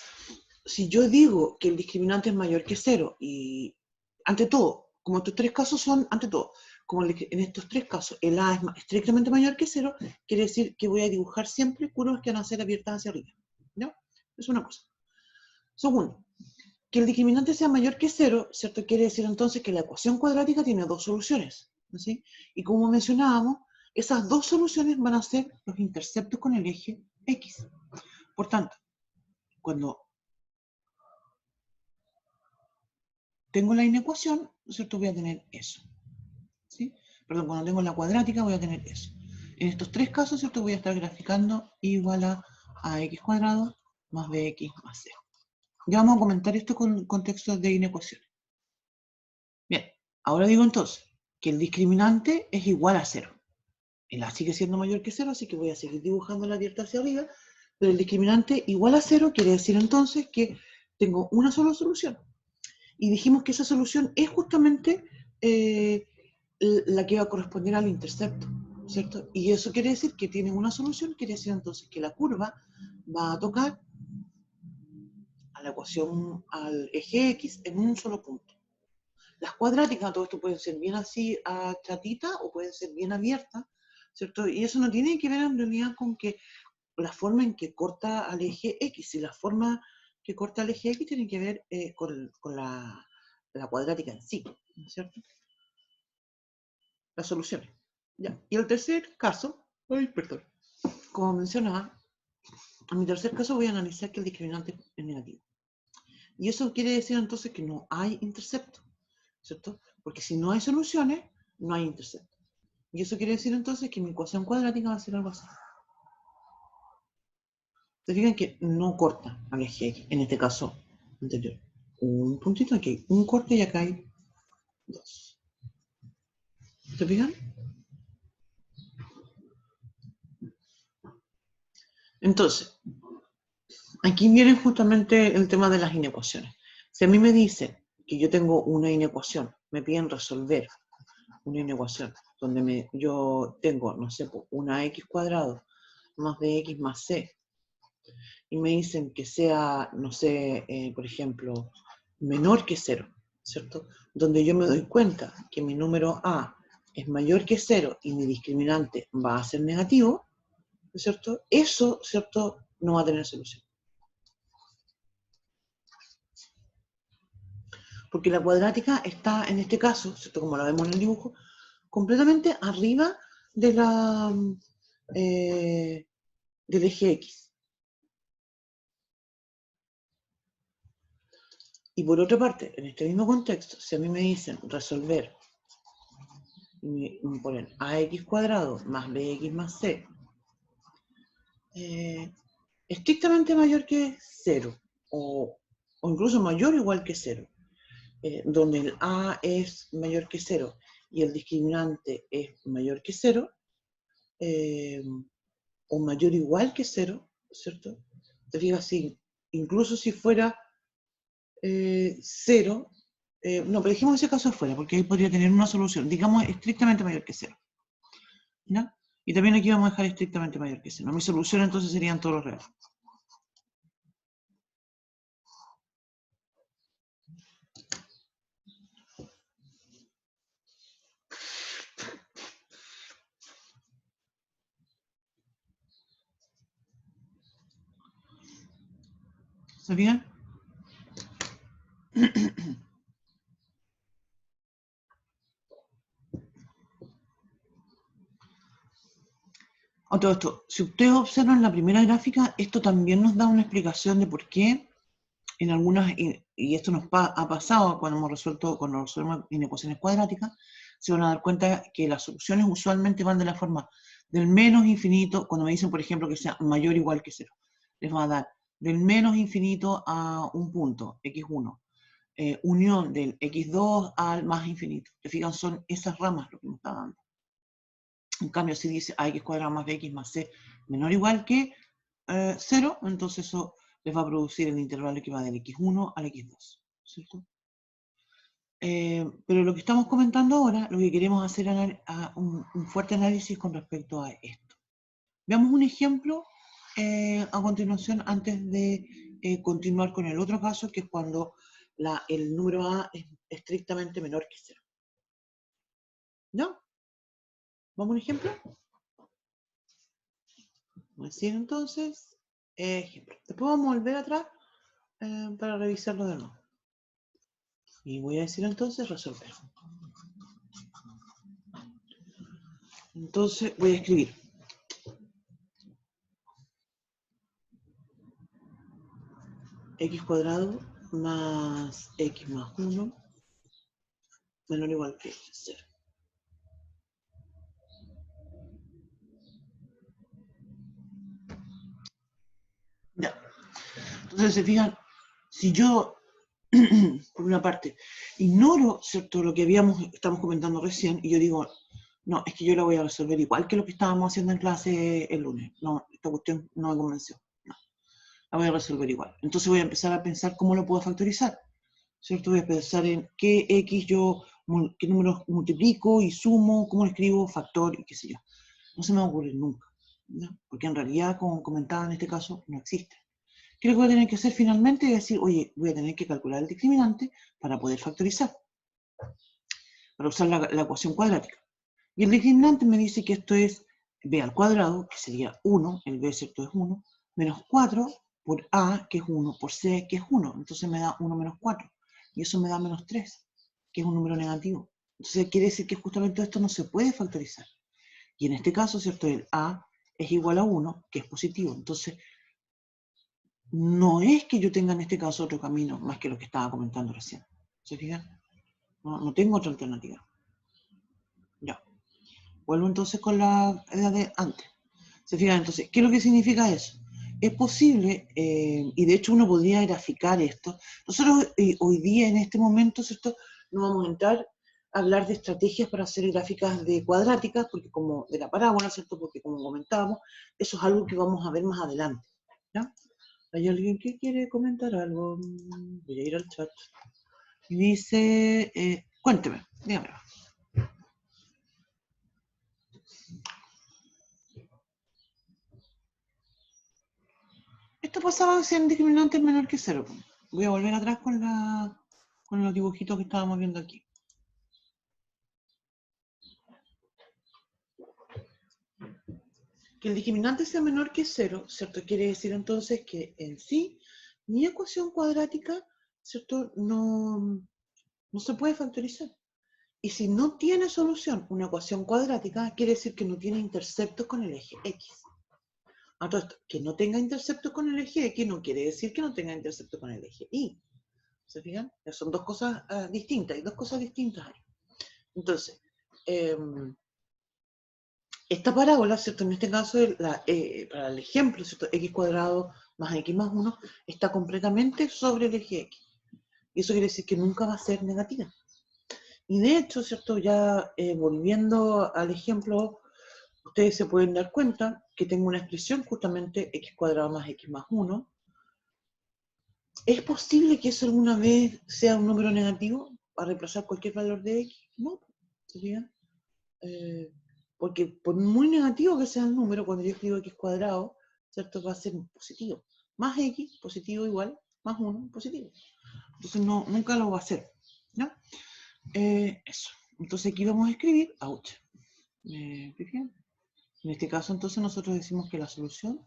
si yo digo que el discriminante es mayor que 0 y ante todo, como estos 3 casos son ante todo, como en estos 3 casos el A es estrictamente mayor que 0, quiere decir que voy a dibujar siempre curvas que van a ser abiertas hacia arriba. ¿Ya? Es una cosa. Segundo, que el discriminante sea mayor que 0, ¿cierto? Quiere decir entonces que la ecuación cuadrática tiene 2 soluciones. ¿Sí? Y como mencionábamos, esas 2 soluciones van a ser los interceptos con el eje X. Por tanto, cuando tengo la inecuación, ¿cierto? Voy a tener eso. ¿Sí? Perdón, cuando tengo la cuadrática voy a tener eso. En estos 3 casos, ¿cierto? Voy a estar graficando igual a ax cuadrado más bx más c. Ya vamos a comentar esto con contextos de inecuaciones. Bien, ahora digo entonces que el discriminante es igual a 0. El A sigue siendo mayor que 0, así que voy a seguir dibujando la abierta hacia arriba, pero el discriminante igual a 0 quiere decir entonces que tengo una sola solución. Y dijimos que esa solución es justamente la que va a corresponder al intercepto, ¿cierto? Y eso quiere decir que tiene una solución, quiere decir entonces que la curva va a tocar a la ecuación, al eje X en un solo punto. Las cuadráticas, todo esto pueden ser bien así chatitas o pueden ser bien abiertas, ¿cierto? Y eso no tiene que ver en realidad con que la forma en que corta al eje X, y la forma que corta al eje X tiene que ver con la cuadrática en sí, ¿no es cierto? Las soluciones. Ya. Y el tercer caso, perdón, como mencionaba, en mi tercer caso voy a analizar que el discriminante es negativo. Y eso quiere decir entonces que no hay intercepto, ¿cierto? Porque si no hay soluciones, no hay intercepto. Y eso quiere decir entonces que mi ecuación cuadrática va a ser algo así. Se fijan que no corta al eje X, en este caso anterior. Un puntito aquí, un corte y acá hay 2. ¿Se fijan? Entonces, aquí viene justamente el tema de las inecuaciones. Si a mí me dicen que yo tengo una inecuación, me piden resolver una inecuación donde yo tengo, no sé, una x cuadrado más bx más c, y me dicen que sea, no sé, por ejemplo, menor que 0, ¿cierto? Donde yo me doy cuenta que mi número a es mayor que 0 y mi discriminante va a ser negativo, ¿cierto? Eso, ¿cierto? No va a tener solución. Porque la cuadrática está, en este caso, ¿cierto? Como la vemos en el dibujo, completamente arriba de del eje X. Y por otra parte, en este mismo contexto, si a mí me dicen resolver, y me ponen ax cuadrado más bx más c, estrictamente mayor que 0, o incluso mayor o igual que 0, donde el a es mayor que 0 y el discriminante es mayor que 0, o mayor o igual que 0, ¿cierto? Te fijas, si, incluso si fuera 0, no, pero dijimos ese caso afuera, porque ahí podría tener una solución, digamos estrictamente mayor que 0. ¿Ya? Y también aquí vamos a dejar estrictamente mayor que 0. Mi solución entonces serían todos los reales. ¿Se fijan? A todo esto, si ustedes observan la primera gráfica, esto también nos da una explicación de por qué en algunas, y esto nos ha pasado cuando resolvemos inecuaciones cuadráticas, se van a dar cuenta que las soluciones usualmente van de la forma del menos infinito, cuando me dicen, por ejemplo, que sea mayor o igual que 0, les va a dar del menos infinito a un punto, x1, unión del x2 al más infinito. ¿Te fijan? Son esas ramas lo que me está dando. En cambio, si dice ax cuadrado más bx más c menor o igual que 0, entonces eso les va a producir el intervalo que va del x1 al x2, ¿cierto? Pero lo que estamos comentando ahora, lo que queremos hacer es un fuerte análisis con respecto a esto. Veamos un ejemplo a continuación antes de continuar con el otro caso, que es cuando el número a es estrictamente menor que 0. ¿No? ¿Vamos a un ejemplo? Vamos a decir entonces, ejemplo. Después vamos a volver atrás para revisarlo de nuevo. Y voy a decir entonces resolver. Entonces voy a escribir x cuadrado más x más 1 menor o igual que 0. Ya. Entonces se fijan, si yo, por una parte, ignoro, ¿cierto?, lo que estamos comentando recién, y yo digo, no, es que yo la voy a resolver igual que lo que estábamos haciendo en clase el lunes. No, esta cuestión no me convenció. No, la voy a resolver igual. Entonces voy a empezar a pensar cómo lo puedo factorizar, ¿cierto? Voy a pensar en qué qué números multiplico y sumo, cómo lo escribo, factor y qué sé yo. No se me va a ocurrir nunca, ¿no? Porque en realidad, como comentaba en este caso, no existe. ¿Qué es lo que voy a tener que hacer finalmente? Es decir, oye, voy a tener que calcular el discriminante para poder factorizar, para usar la ecuación cuadrática. Y el discriminante me dice que esto es b al cuadrado, que sería 1, el b, ¿cierto?, es 1, menos 4 por a, que es 1, por c, que es 1. Entonces me da 1 menos 4. Y eso me da menos 3, que es un número negativo. Entonces quiere decir que justamente esto no se puede factorizar. Y en este caso, ¿cierto?, el a es igual a 1, que es positivo. Entonces, no es que yo tenga en este caso otro camino más que lo que estaba comentando recién. ¿Se fijan? No tengo otra alternativa. Ya. Vuelvo entonces con la idea de antes. ¿Se fijan? Entonces, ¿qué es lo que significa eso? Es posible, y de hecho uno podría graficar esto. Nosotros hoy día, en este momento, ¿cierto?, no vamos a entrar a hablar de estrategias para hacer gráficas de cuadráticas, porque como de la parábola, ¿cierto?, porque como comentábamos, eso es algo que vamos a ver más adelante. ¿Ya? ¿Hay alguien que quiere comentar algo? Voy a ir al chat. Y dice, cuénteme, dígame. Esto pasaba si el discriminante es menor que 0. Voy a volver atrás con los dibujitos que estábamos viendo aquí. Que el discriminante sea menor que 0, ¿cierto? Quiere decir entonces que en sí, mi ecuación cuadrática, ¿cierto?, no se puede factorizar. Y si no tiene solución una ecuación cuadrática, quiere decir que no tiene interceptos con el eje X. A todo esto, que no tenga interceptos con el eje X no quiere decir que no tenga interceptos con el eje Y. ¿Se fijan? Son dos cosas distintas, hay dos cosas distintas ahí. Entonces, esta parábola, ¿cierto?, en este caso, para el ejemplo, ¿cierto?, x cuadrado más x más 1, está completamente sobre el eje X. Y eso quiere decir que nunca va a ser negativa. Y de hecho, ¿cierto?, ya volviendo al ejemplo, ustedes se pueden dar cuenta que tengo una expresión justamente x cuadrado más x más 1. ¿Es posible que eso alguna vez sea un número negativo para reemplazar cualquier valor de x? No, ¿se fijan? Porque por muy negativo que sea el número, cuando yo escribo x cuadrado, ¿cierto?, va a ser positivo. Más x, positivo igual, más 1, positivo. Entonces nunca lo va a hacer, ¿no? Eso. Entonces aquí vamos a escribir ouch. ¿Fijan? En este caso, entonces, nosotros decimos que la solución,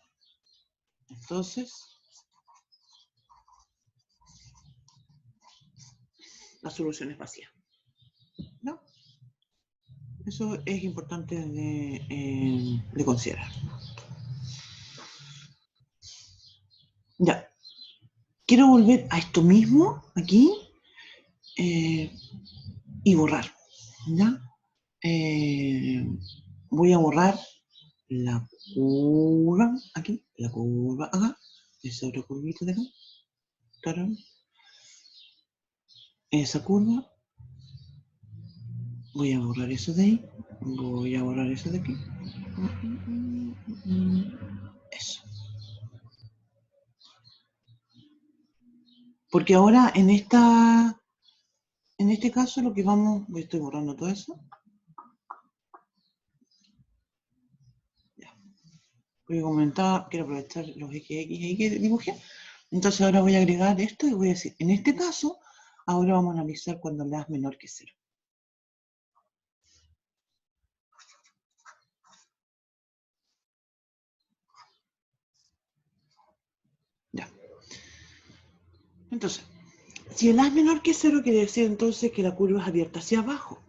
entonces, la solución es vacía. ¿No? Eso es importante de considerar. quiero volver a esto mismo, aquí, y borrar, ¿ya? Voy a borrar la curva, aquí, la curva acá, esa otra curvita de acá, tarán, esa curva, voy a borrar eso de ahí, voy a borrar eso de aquí, eso. Porque ahora en este caso lo que vamos, estoy borrando todo eso. Ya. Porque comentaba, quiero aprovechar los X y que dibujé. Entonces ahora voy a agregar esto y voy a decir, en este caso, ahora vamos a analizar cuando la es menor que 0. Ya. Entonces, si el A es menor que 0, quiere decir entonces que la curva es abierta hacia abajo.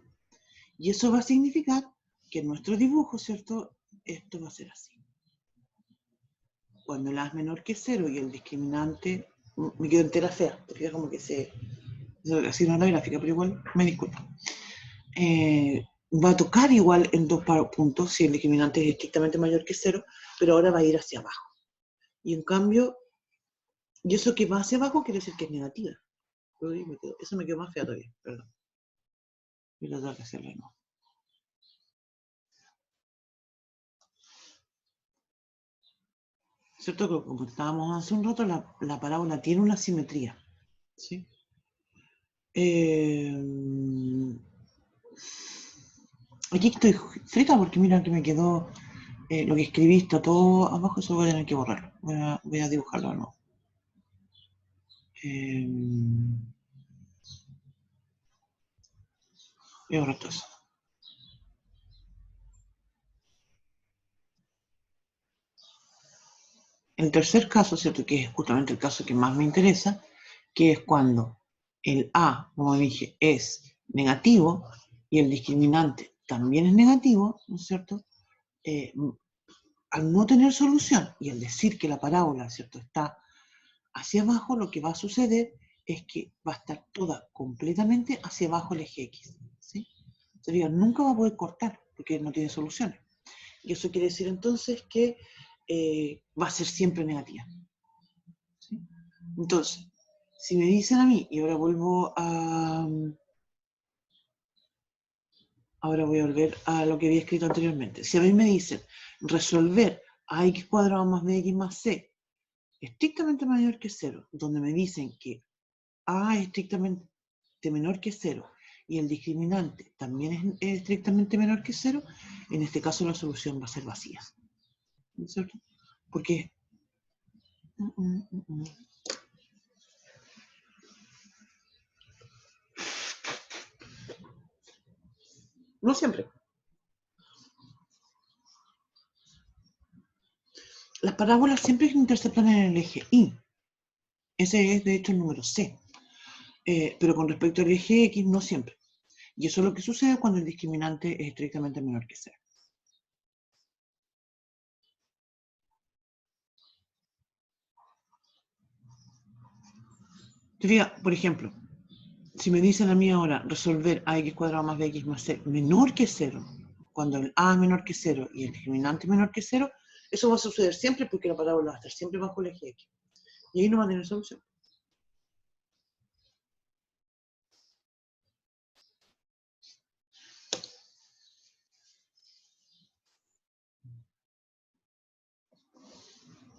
Y eso va a significar que en nuestro dibujo, ¿cierto? Esto va a ser así. Cuando el A es menor que 0 y el discriminante, me quedo entera fea, porque es como que así no es la gráfica, pero igual me disculpo. Va a tocar igual en 2 puntos si el discriminante es estrictamente mayor que 0, pero ahora va a ir hacia abajo. Y en cambio, y eso que va hacia abajo quiere decir que es negativa. Eso me quedó más fea todavía, perdón. Y lo tengo que hacerlo de nuevo. ¿Cierto? Que como estábamos hace un rato, la parábola tiene una simetría. ¿Sí? Aquí estoy frita porque mira que me quedó lo que escribí está todo abajo, eso voy a tener que borrarlo. Voy a dibujarlo de nuevo. Voy a borrar todo eso. El tercer caso, ¿cierto? Que es justamente el caso que más me interesa, que es cuando el A, como dije, es negativo y el discriminante también es negativo, ¿no es cierto? Al no tener solución y al decir que la parábola, ¿cierto?, está hacia abajo, lo que va a suceder es que va a estar toda completamente hacia abajo el eje X, ¿sí? O sea, nunca va a poder cortar porque no tiene soluciones. Y eso quiere decir entonces que va a ser siempre negativa. ¿Sí? Entonces, si me dicen a mí, y ahora vuelvo a... Ahora voy a volver a lo que había escrito anteriormente. Si a mí me dicen resolver ax cuadrado más bx más c estrictamente mayor que 0, donde me dicen que a es estrictamente menor que 0 y el discriminante también es estrictamente menor que 0, en este caso la solución va a ser vacía. ¿No es cierto? Porque... No siempre. Las parábolas siempre interceptan en el eje Y. Ese es, de hecho, el número C. Pero con respecto al eje X, no siempre. Y eso es lo que sucede cuando el discriminante es estrictamente menor que 0. Te fijas, por ejemplo, si me dicen a mí ahora resolver ax cuadrado más bx más c menor que 0, cuando el a es menor que 0 y el discriminante es menor que 0, eso va a suceder siempre porque la parábola va a estar siempre bajo el eje X. Y ahí no va a tener solución.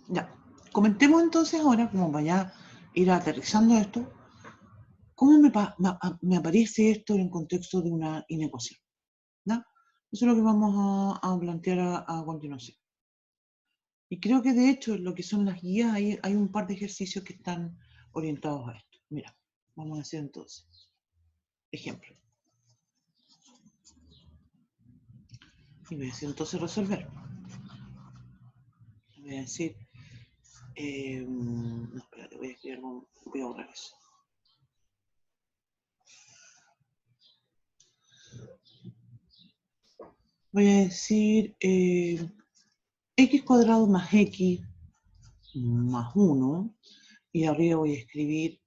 Ya, comentemos entonces ahora, como vaya a ir aterrizando esto, ¿cómo me aparece esto en el contexto de una inecuación? ¿Ya? Eso es lo que vamos a plantear a continuación. Y creo que de hecho en lo que son las guías hay un par de ejercicios que están orientados a esto. Mira, vamos a hacer entonces. Ejemplo. Y voy a decir entonces resolver. Voy a decir... no, espérate, voy a escribir, voy a borrar eso. Voy a decir x cuadrado más x más 1 Y arriba voy a escribir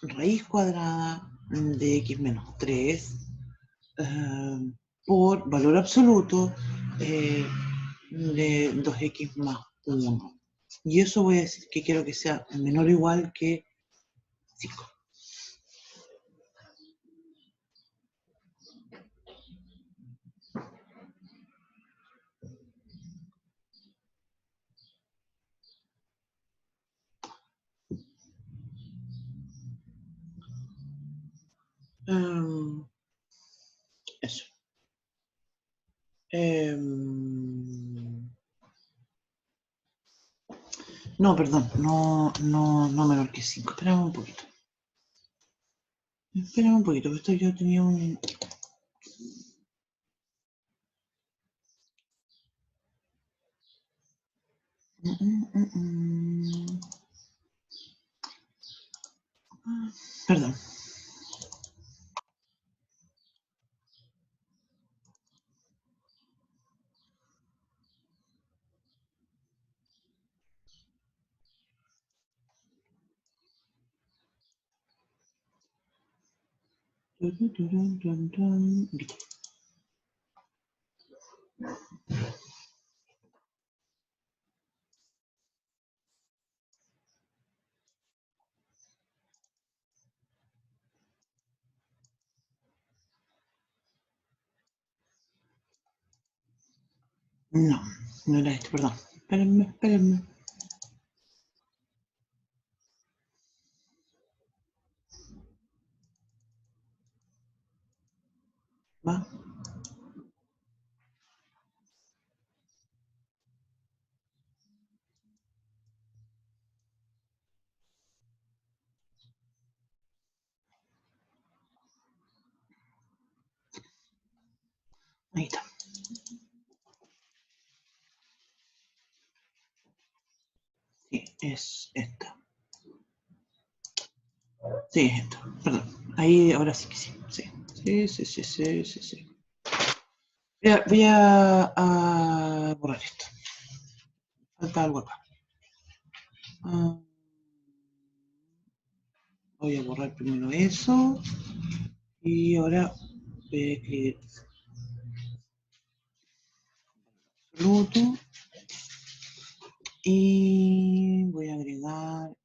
raíz cuadrada de x menos 3 por valor absoluto de 2x más 1. Y eso voy a decir que quiero que sea menor o igual que 5. Eso. No, perdón, no menor que 5. Espérame un poquito. Espérame un poquito, que esto yo tenía un... Perdón. Listo. No, no era esto, perdón. Espérenme. ¿Va? Ahí está. Sí, es esta. Sí, es esta. Perdón. Ahí, ahora sí que sí. Sí. Voy a borrar esto. Falta algo acá. Voy a borrar primero eso. Y ahora voy a escribir absoluto. Y voy a agregar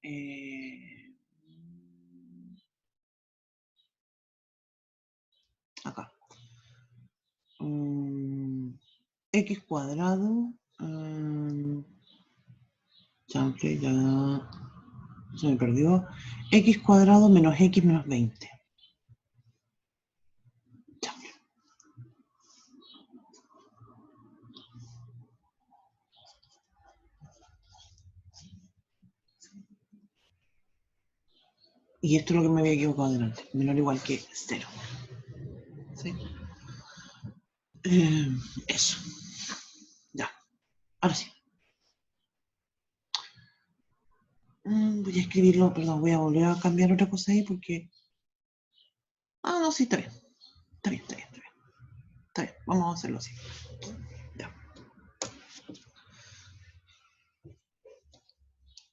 acá. X cuadrado. Chanfle, ya se me perdió. X cuadrado menos X menos 20. Chanfle. Y esto es lo que me había equivocado delante. Menor o igual que 0. ¿Sí? Eso. Ya. Ahora sí. Voy a escribirlo, perdón, voy a volver a cambiar otra cosa ahí porque... no, sí, está bien. Está bien. Vamos a hacerlo así. Ya.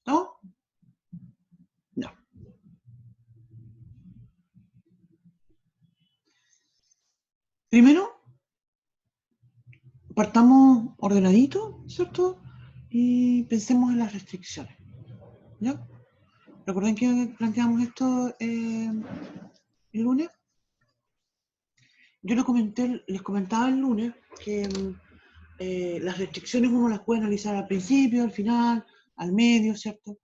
¿No? No. Primero, partamos ordenadito, ¿cierto? Y pensemos en las restricciones. ¿Ya? ¿Recuerdan que planteamos esto el lunes? Yo les comentaba el lunes que las restricciones uno las puede analizar al principio, al final, al medio, ¿cierto?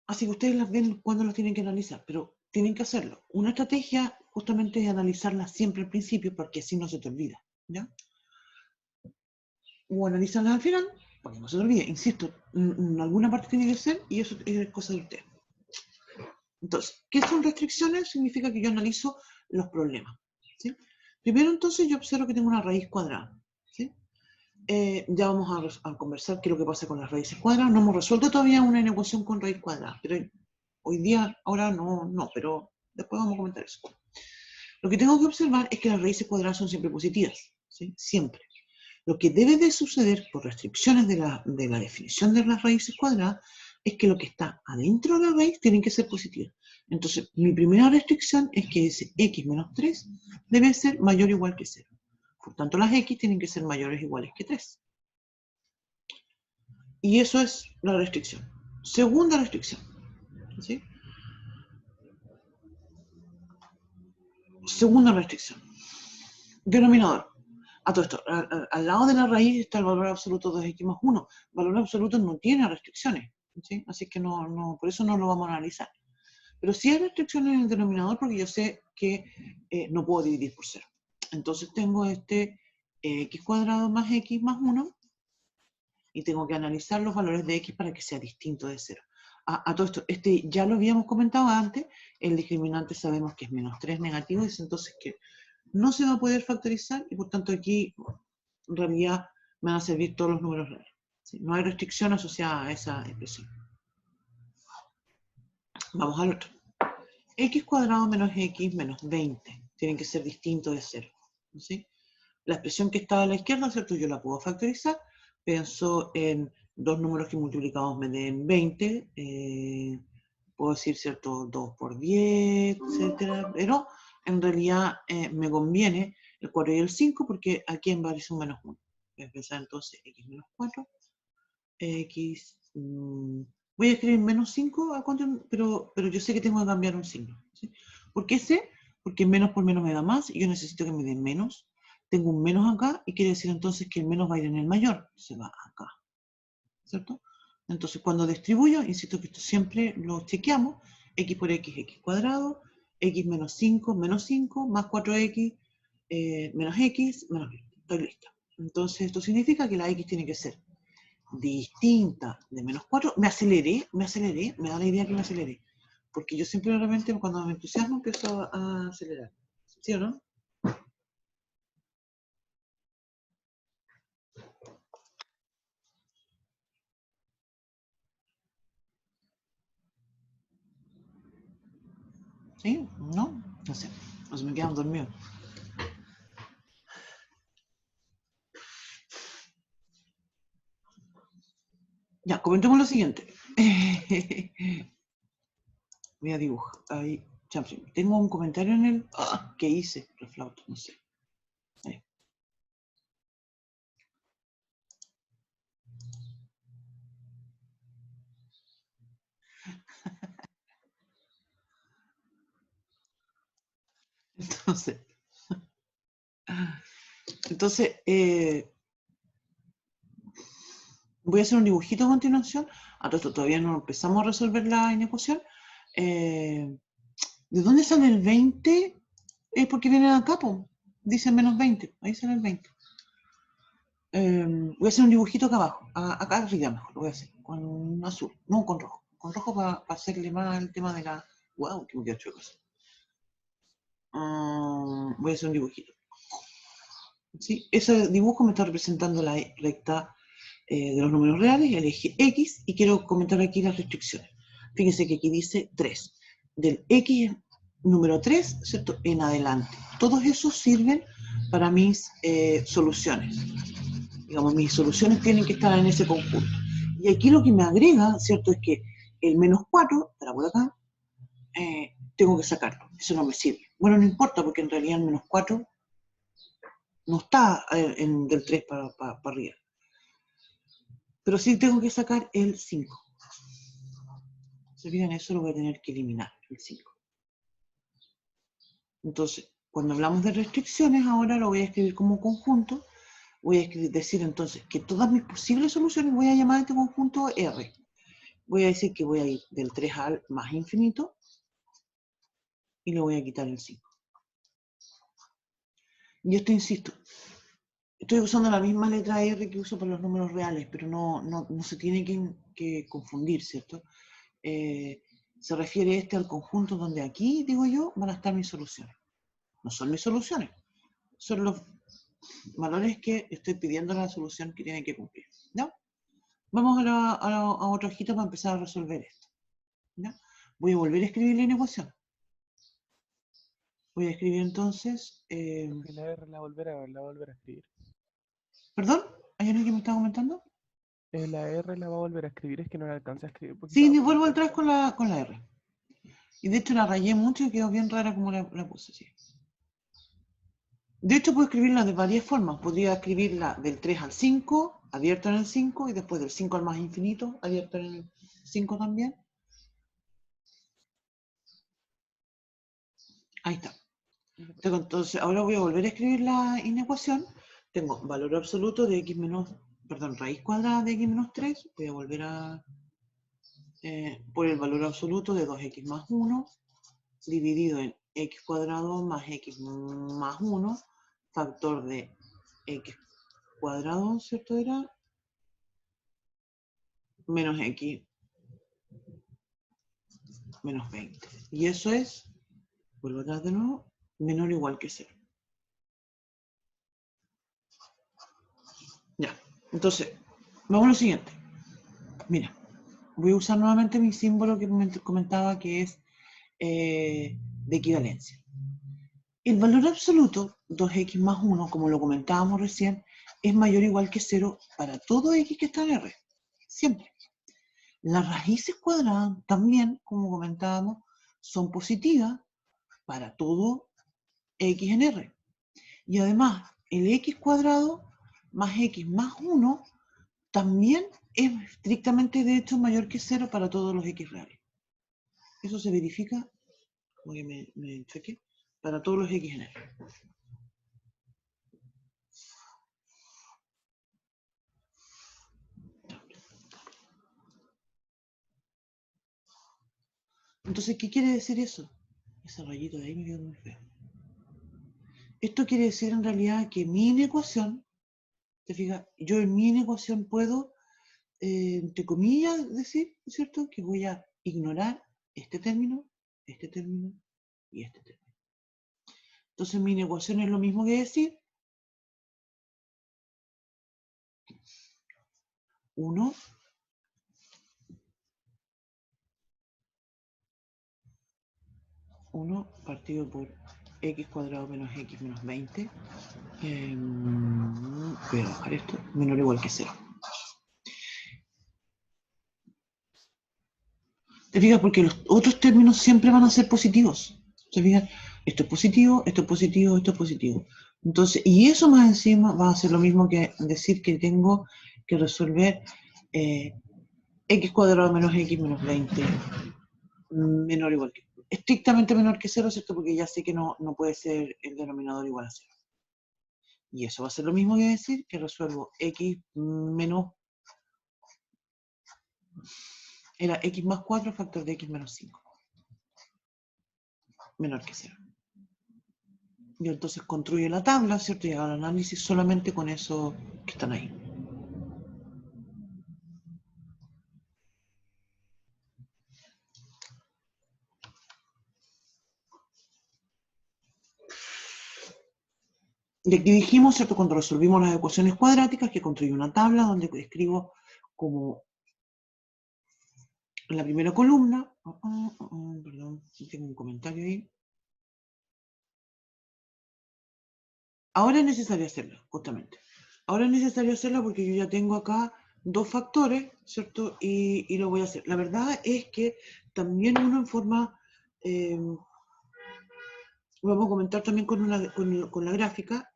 Así que ustedes las ven cuando las tienen que analizar, pero tienen que hacerlo. Una estrategia justamente es analizarlas siempre al principio, porque así no se te olvida, ¿ya? O analizarlas al final, porque no se te olvide. Insisto, en alguna parte tiene que ser, y eso es cosa de usted. Entonces, ¿qué son restricciones? Significa que yo analizo los problemas, ¿sí? Primero, entonces, yo observo que tengo una raíz cuadrada, ¿sí? Ya vamos a conversar qué es lo que pasa con las raíces cuadradas. No hemos resuelto todavía una ecuación con raíz cuadrada, pero hoy día, ahora no, pero después vamos a comentar eso. Lo que tengo que observar es que las raíces cuadradas son siempre positivas, ¿sí? Siempre. Lo que debe de suceder por restricciones de la definición de las raíces cuadradas es que lo que está adentro de la raíz tiene que ser positivo. Entonces, mi primera restricción es que ese x menos 3 debe ser mayor o igual que 0. Por tanto, las x tienen que ser mayores o iguales que 3. Y eso es la restricción. Segunda restricción. ¿Sí? Segunda restricción. Denominador. A todo esto, al lado de la raíz está el valor absoluto de x más 1. El valor absoluto no tiene restricciones. ¿Sí? Así que por eso no lo vamos a analizar. Pero sí hay restricciones en el denominador porque yo sé que no puedo dividir por 0. Entonces tengo este x cuadrado más x más 1 y tengo que analizar los valores de x para que sea distinto de 0. A todo esto, ya lo habíamos comentado antes, el discriminante sabemos que es menos 3 negativo, es entonces que no se va a poder factorizar y por tanto aquí en realidad me van a servir todos los números reales. ¿Sí? No hay restricción asociada a esa expresión. Vamos al otro. X cuadrado menos x menos 20 tienen que ser distintos de 0. ¿Sí? La expresión que está a la izquierda, ¿cierto? Yo la puedo factorizar. Pienso en dos números que multiplicados me den 20. Puedo decir, ¿cierto? 2 por 10, etcétera. Pero en realidad me conviene el 4 y el 5 porque aquí en varios un menos 1. Voy a pensar entonces x menos 4. X... voy a escribir menos 5, pero yo sé que tengo que cambiar un signo. ¿Sí? ¿Por qué sé? Porque menos por menos me da más y yo necesito que me den menos. Tengo un menos acá y quiere decir entonces que el menos va a ir en el mayor. Se va acá. ¿Cierto? Entonces cuando distribuyo, insisto que esto siempre lo chequeamos. X por x, x cuadrado. X menos 5, más 4x, menos x, menos 20. Estoy lista. Entonces esto significa que la x tiene que ser distinta de menos 4, me aceleré, me da la idea que me aceleré. Porque yo siempre realmente cuando me entusiasmo empiezo a acelerar. ¿Sí o no? ¿Sí? ¿No? No sé. O se me quedan dormidos. Ya, comentemos lo siguiente. Voy a dibujar. Ahí. Tengo un comentario en el... ¿Qué hice? Reflauto, no sé. Ahí. Entonces, voy a hacer un dibujito a continuación. A todo esto todavía no empezamos a resolver la inecuación. ¿De dónde sale el 20? Es porque viene de acá, po. Dice menos 20. Ahí sale el 20. Voy a hacer un dibujito acá abajo. Acá arriba mejor, lo voy a hacer. Con azul. No, con rojo. Con rojo para hacerle más el tema de la... ¡Wow! Que me queda chueco. Voy a hacer un dibujito. ¿Sí? Ese dibujo me está representando la recta de los números reales, el eje X, y quiero comentar aquí las restricciones. Fíjense que aquí dice 3. Del X número 3, ¿cierto? En adelante. Todos esos sirven para mis soluciones. Digamos, mis soluciones tienen que estar en ese conjunto. Y aquí lo que me agrega, ¿cierto? Es que el menos 4, para por acá, tengo que sacarlo. Eso no me sirve. Bueno, no importa, porque en realidad el menos 4 no está del 3 para arriba. Pero sí tengo que sacar el 5. ¿Se fijan? Eso lo voy a tener que eliminar, el 5. Entonces, cuando hablamos de restricciones, ahora lo voy a escribir como conjunto. Voy a decir entonces que todas mis posibles soluciones voy a llamar a este conjunto R. Voy a decir que voy a ir del 3 al más infinito y le voy a quitar el 5. Y esto, insisto, estoy usando la misma letra R que uso para los números reales, pero no se tiene que confundir, ¿cierto? Se refiere al conjunto donde aquí, digo yo, van a estar mis soluciones. No son mis soluciones, son los valores que estoy pidiendo la solución que tiene que cumplir. ¿Ya? Vamos a otra hojita para empezar a resolver esto. ¿Ya? Voy a volver a escribir la inecuación. Voy a escribir entonces... La R la volver a escribir. ¿Perdón? ¿Hay alguien que me está comentando? La R la va a volver a escribir, es que no la alcancé a escribir. porque Sí, estaba vuelvo full. atrás con la R. Y de hecho la rayé mucho y quedó bien rara como la puse, sí. De hecho puedo escribirla de varias formas. Podría escribirla del 3 al 5, abierto en el 5, y después del 5 al más infinito, abierto en el 5 también. Ahí está. Entonces, ahora voy a volver a escribir la inecuación. Tengo valor absoluto de x menos, perdón, raíz cuadrada de x menos 3. Voy a volver a por el valor absoluto de 2x más 1, dividido en x cuadrado más x más 1, factor de x cuadrado, ¿cierto? Era menos x menos 20. Y eso es, vuelvo atrás de nuevo, menor o igual que 0. Ya, entonces, vamos a lo siguiente. Mira, voy a usar nuevamente mi símbolo que comentaba que es de equivalencia. El valor absoluto, 2x más 1, como lo comentábamos recién, es mayor o igual que 0 para todo x que está en R. Siempre. Las raíces cuadradas también, como comentábamos, son positivas para todo x en R. Y además, el x cuadrado más x más 1 también es estrictamente, de hecho, mayor que 0 para todos los x reales. Eso se verifica, como que me chequé, para todos los x en R. Entonces, ¿qué quiere decir eso? Ese rayito de ahí me quedó muy feo. Esto quiere decir en realidad que mi inecuación, te fijas, yo en mi inecuación puedo, entre comillas, decir, ¿cierto? Que voy a ignorar este término y este término. Entonces mi inecuación es lo mismo que decir 1 partido por x cuadrado menos x menos 20. Voy a bajar esto, menor o igual que 0. ¿Te fijas? Porque los otros términos siempre van a ser positivos. ¿Te fijas? Esto es positivo, esto es positivo, esto es positivo. Entonces, y eso más encima va a ser lo mismo que decir que tengo que resolver x cuadrado menos x menos 20 menor o igual que, estrictamente menor que 0, ¿cierto? Porque ya sé que no puede ser el denominador igual a 0. Y eso va a ser lo mismo que decir que resuelvo x menos, era x más 4 factor de x menos 5. Menor que 0. Yo entonces construyo la tabla, ¿cierto? Y hago el análisis solamente con eso que están ahí. Y aquí dijimos, ¿cierto? Cuando resolvimos las ecuaciones cuadráticas, que construyo una tabla donde escribo como en la primera columna. Perdón, tengo un comentario ahí. Ahora es necesario hacerla, justamente. Ahora es necesario hacerla porque yo ya tengo acá dos factores, ¿cierto? Y lo voy a hacer. La verdad es que también uno en forma, vamos a comentar también con la gráfica,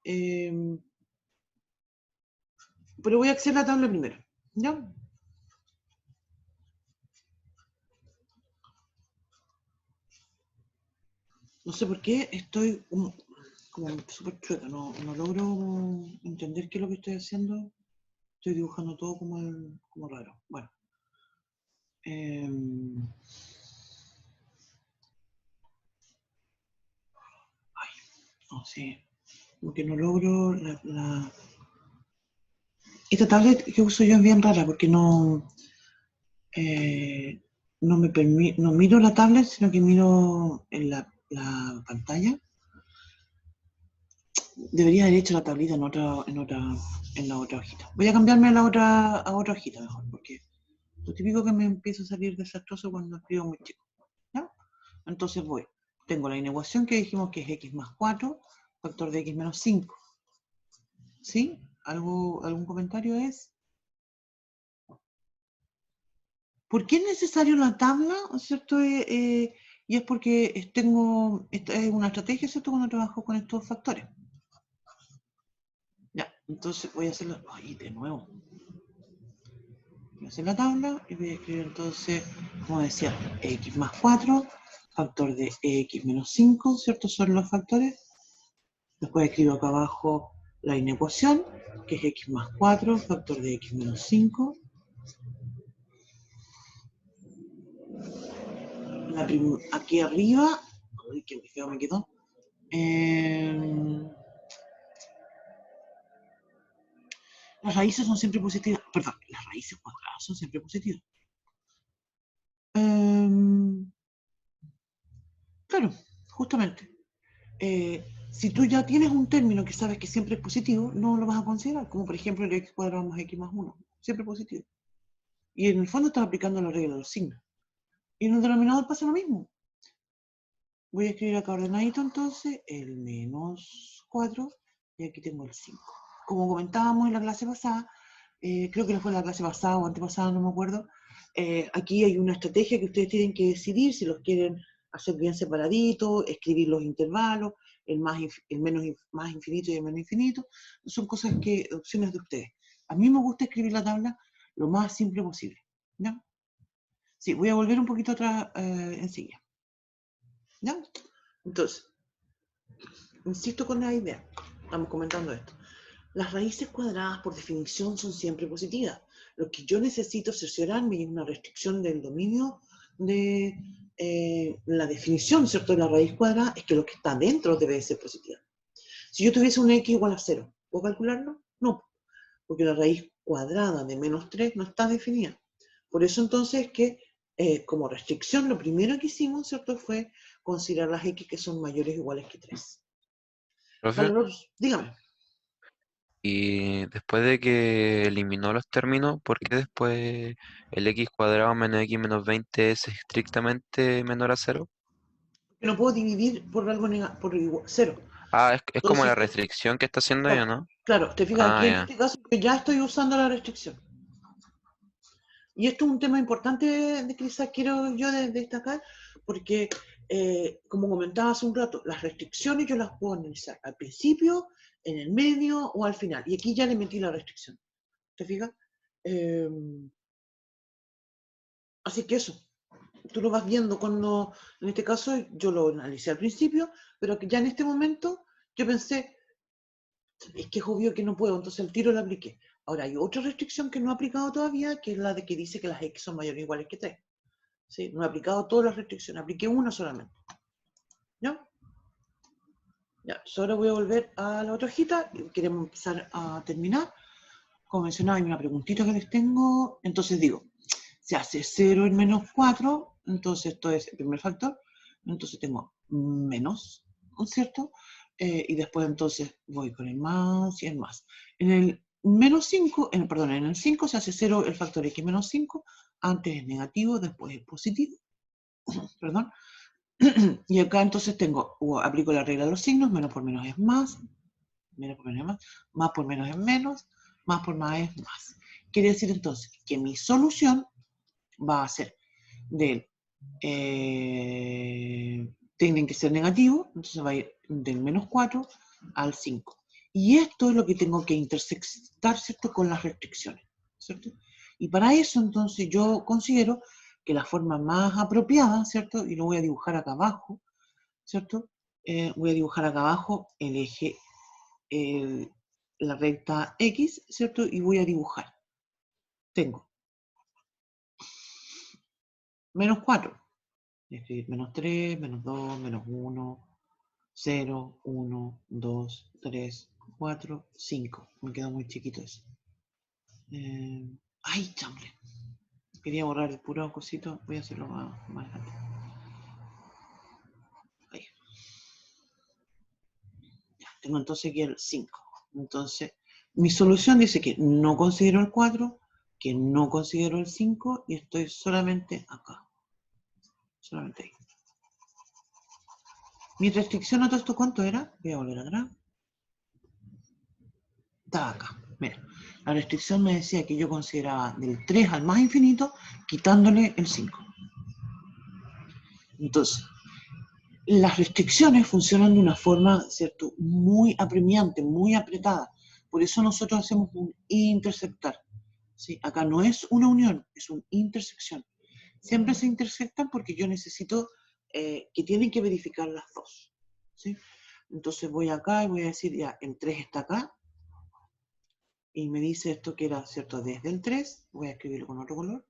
pero voy a hacer la tabla primero, ¿ya? No sé por qué estoy como súper chueca, no logro entender qué es lo que estoy haciendo. Estoy dibujando todo como raro. Bueno. No sé, porque no logro Esta tablet que uso yo es bien rara porque no me permite, no miro la tablet, sino que miro en la pantalla. Debería haber hecho la tablita en la otra hojita. Voy a cambiarme a otra hojita mejor, porque lo típico que me empieza a salir desastroso cuando escribo muy chico. ¿Ya? Entonces tengo la inecuación que dijimos que es x más 4, factor de x menos 5. ¿Sí? ¿Algún comentario es? ¿Por qué es necesario la tabla? ¿Cierto? Y es porque esta es una estrategia, ¿cierto? Cuando trabajo con estos factores. Ya, entonces voy a hacerlo. Ay, de nuevo. Voy a hacer la tabla y voy a escribir entonces, como decía, x más 4, factor de x menos 5, ¿cierto? Son los factores. Después escribo acá abajo la inecuación, que es x más 4, factor de x menos 5. Aquí arriba, uy, qué feo me quedó. Las raíces son siempre positivas. Perdón, las raíces cuadradas son siempre positivas. Claro, justamente. Si tú ya tienes un término que sabes que siempre es positivo, no lo vas a considerar, como por ejemplo el x cuadrado más x más 1, siempre positivo. Y en el fondo estás aplicando la regla de los signos. Y en el denominador pasa lo mismo. Voy a escribir acá ordenadito entonces, el menos 4, y aquí tengo el 5. Como comentábamos en la clase pasada, creo que fue la clase pasada o antepasada, no me acuerdo, aquí hay una estrategia que ustedes tienen que decidir si los quieren hacer bien separaditos, escribir los intervalos, el más infinito y el menos infinito. Son opciones de ustedes. A mí me gusta escribir la tabla lo más simple posible. ¿Ya? Sí, voy a volver un poquito atrás enseguida. ¿Ya? Entonces, insisto con la idea, estamos comentando esto. Las raíces cuadradas por definición son siempre positivas. Lo que yo necesito cerciorarme es una restricción del dominio de la definición, ¿cierto?, de la raíz cuadrada, es que lo que está dentro debe ser positiva. Si yo tuviese un x igual a 0, ¿puedo calcularlo? No, porque la raíz cuadrada de menos 3 no está definida. Por eso entonces que como restricción lo primero que hicimos, ¿cierto?, fue considerar las x que son mayores o iguales que 3. Profe, Dígame. y después de que eliminó los términos, ¿por qué después el x cuadrado menos x menos 20 es estrictamente menor a 0? Que no puedo dividir por algo por igual, 0. Ah, es como Entonces, la restricción que está haciendo ella, claro, ¿no? claro, te fijas, Ah, aquí en ya. este caso que ya estoy usando la restricción. Y esto es un tema importante de que quizás quiero yo destacar, porque como comentaba hace un rato, las restricciones yo las puedo analizar al principio, en el medio o al final. Y aquí ya le metí la restricción. ¿Te fijas? Así que eso, tú lo vas viendo cuando, en este caso yo lo analicé al principio, pero que ya en este momento yo pensé, es que es obvio que no puedo, entonces el tiro lo apliqué. Ahora hay otra restricción que no he aplicado todavía, que es la de que dice que las x son mayores o iguales que 3. ¿Sí? No he aplicado todas las restricciones, apliqué una solamente. ¿Ya? Ya, ahora voy a volver a la otra hojita, queremos empezar a terminar. Como mencionaba, hay una preguntita que les tengo, entonces digo, se hace 0 en menos 4, entonces esto es el primer factor, entonces tengo menos, ¿cierto? Y después entonces voy con el más y el más. En el menos 5, perdón, en el 5 se hace 0 el factor x menos 5, antes es negativo, después es positivo, perdón. Y acá entonces aplico la regla de los signos, menos por menos es más, menos por menos es más por menos es menos, más por más es más. Quiere decir entonces que mi solución va a ser tienen que ser negativos, entonces va a ir del menos 4 al 5. Y esto es lo que tengo que intersectar, ¿cierto?, con las restricciones, ¿cierto? Y para eso entonces yo considero que la forma más apropiada, ¿cierto?, y lo voy a dibujar acá abajo, ¿cierto? Voy a dibujar acá abajo el eje, la recta X, ¿cierto? Y voy a dibujar. Tengo menos 4, escribir menos 3, menos 2, menos 1, 0, 1, 2, 3, 4, 5. Me quedó muy chiquito eso. ¡Ay, chambre! Quería borrar el puro cosito. Voy a hacerlo más grande. Ahí. Ya, tengo entonces aquí el 5. Entonces, mi solución dice que no considero el 4, que no considero el 5 y estoy solamente acá. Solamente ahí. Mi restricción a todo esto, ¿cuánto era? Voy a volver atrás. Estaba acá. Mira, la restricción me decía que yo consideraba del 3 al más infinito, quitándole el 5. Entonces, las restricciones funcionan de una forma, ¿cierto?, muy apremiante, muy apretada. Por eso nosotros hacemos un intersectar. ¿Sí? Acá no es una unión, es una intersección. Siempre se intersectan porque yo necesito que tienen que verificar las dos. ¿Sí? Entonces voy acá y voy a decir, ya, el 3 está acá. Y me dice esto que era, ¿cierto?, desde el 3. Voy a escribirlo con otro color,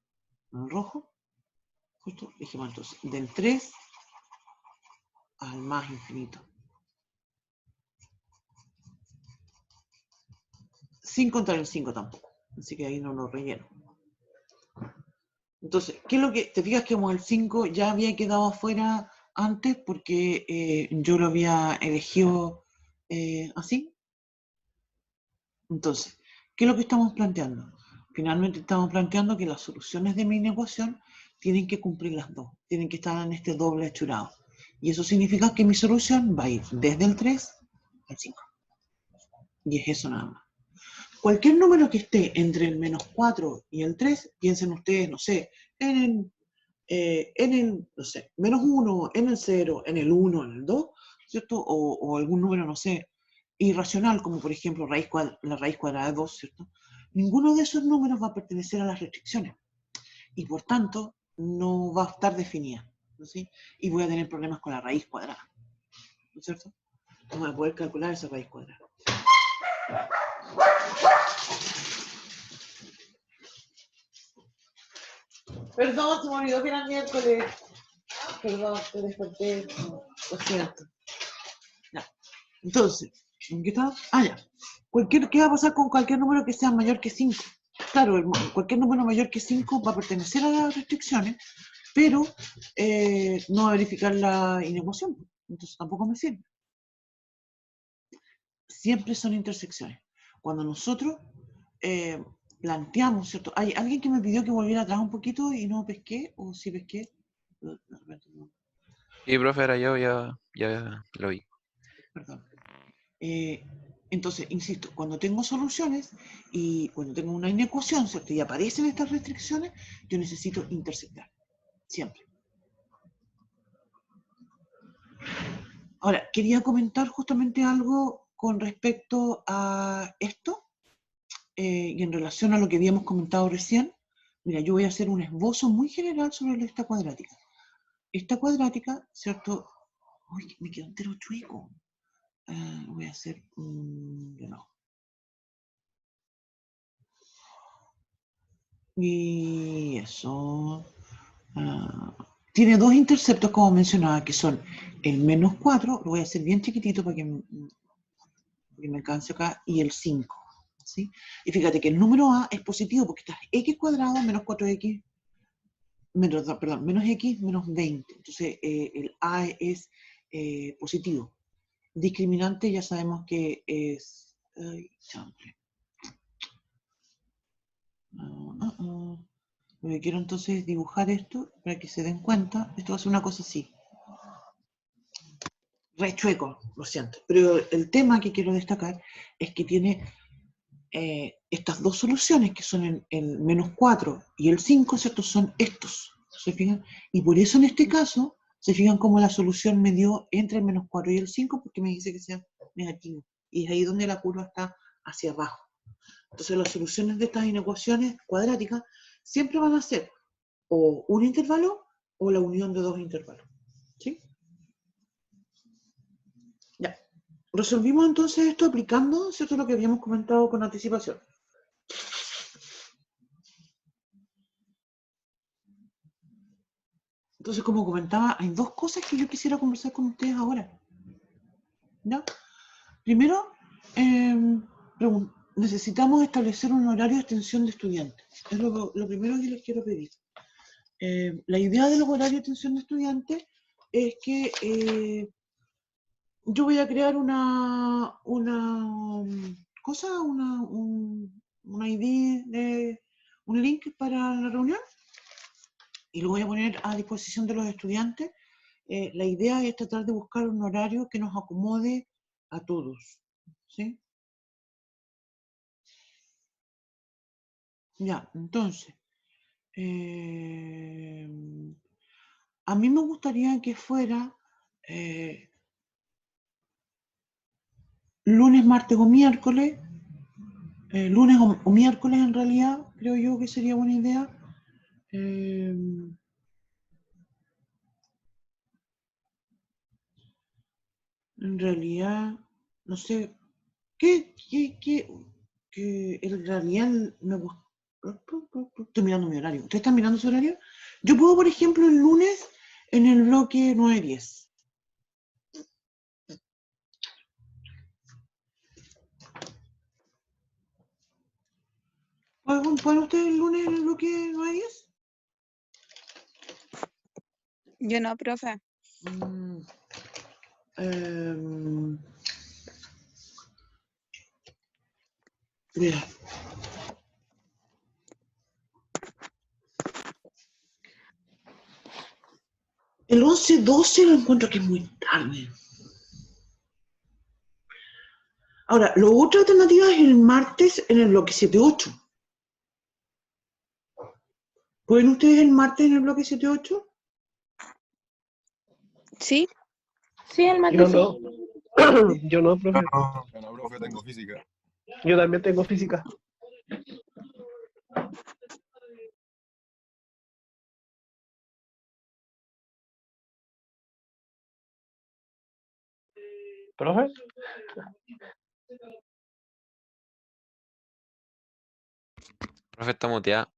con el rojo. Justo, dijimos entonces, del 3 al más infinito. Sin contar el 5 tampoco. Así que ahí no lo relleno. Entonces, ¿qué es lo que te fijas que como el 5 ya había quedado afuera antes porque yo lo había elegido así? Entonces, ¿qué es lo que estamos planteando? Finalmente estamos planteando que las soluciones de mi inecuación tienen que cumplir las dos, tienen que estar en este doble achurado. Y eso significa que mi solución va a ir desde el 3 al 5. Y es eso nada más. Cualquier número que esté entre el menos 4 y el 3, piensen ustedes, no sé, en el no sé, menos 1, en el 0, en el 1, en el 2, ¿cierto? O algún número, no sé, irracional, como por ejemplo la raíz cuadrada de 2, ¿cierto? Ninguno de esos números va a pertenecer a las restricciones y por tanto no va a estar definida, ¿no? ¿Sí? Y voy a tener problemas con la raíz cuadrada, ¿no es cierto? Vamos a poder calcular esa raíz cuadrada. Perdón, se me olvidó que era miércoles. Perdón, te desperté. Lo siento. Ya. Entonces, ¿en qué estaba? Ah, ya. ¿Qué va a pasar con cualquier número que sea mayor que 5? Claro, cualquier número mayor que 5 va a pertenecer a las restricciones, pero no va a verificar la inecuación. Entonces tampoco me sirve. Siempre son intersecciones. Cuando nosotros planteamos, ¿cierto? Hay alguien que me pidió que volviera atrás un poquito y no pesqué, o sí pesqué. De repente no. Sí, profe, era yo, ya lo vi. Perdón. Entonces, insisto, cuando tengo soluciones y cuando tengo una inecuación, ¿cierto? Y aparecen estas restricciones, yo necesito intersectar. Siempre. Ahora, quería comentar justamente algo con respecto a esto y en relación a lo que habíamos comentado recién. Mira, yo voy a hacer un esbozo muy general sobre esta cuadrática. Esta cuadrática, ¿cierto? Uy, me quedó entero chueco. Voy a hacer de nuevo. Y eso. Tiene dos interceptos, como mencionaba, que son el menos 4, lo voy a hacer bien chiquitito para que me alcance acá, y el 5. ¿Sí? Y fíjate que el número A es positivo porque está x cuadrado menos 4x, menos x menos 20. Entonces el A es positivo. Discriminante ya sabemos que es... Ay, chample. Lo que quiero entonces es dibujar esto para que se den cuenta. Esto va a ser una cosa así. Re chueco, lo siento. Pero el tema que quiero destacar es que tiene estas dos soluciones, que son el menos 4 y el 5, ¿cierto? Son estos, ¿se fijan? Y por eso en este caso, se fijan cómo la solución me dio entre el menos 4 y el 5, porque me dice que sea negativo. Y es ahí donde la curva está hacia abajo. Entonces las soluciones de estas inecuaciones cuadráticas siempre van a ser o un intervalo o la unión de dos intervalos. ¿Sí? Ya. Resolvimos entonces esto aplicando, ¿cierto?, lo que habíamos comentado con anticipación. Entonces, como comentaba, hay dos cosas que yo quisiera conversar con ustedes ahora. ¿Ya? Primero, necesitamos establecer un horario de extensión de estudiantes. Es lo primero que les quiero pedir. La idea de los horarios de extensión de estudiantes es que yo voy a crear una ID, un link para la reunión y lo voy a poner a disposición de los estudiantes. La idea es tratar de buscar un horario que nos acomode a todos, ¿sí? Ya, entonces, a mí me gustaría que fuera lunes, martes o miércoles, lunes o miércoles en realidad, creo yo que sería buena idea. Eh, en realidad, no sé, que en realidad me gusta. Estoy mirando mi horario. ¿Ustedes están mirando su horario? Yo puedo, por ejemplo, el lunes en el bloque 9-10. ¿Pueden ustedes el lunes en el bloque 9-10? Yo no, profe. Mira. El 11-12 lo encuentro que es muy tarde. Ahora, la otra alternativa es el martes en el bloque 7-8. ¿Pueden ustedes el martes en el bloque 7-8? ¿Sí? Sí, el Yo martes sí. no. Yo no, profe. Yo no, profe, tengo física. Yo también tengo física. ¿Profe? Profe, está muteada.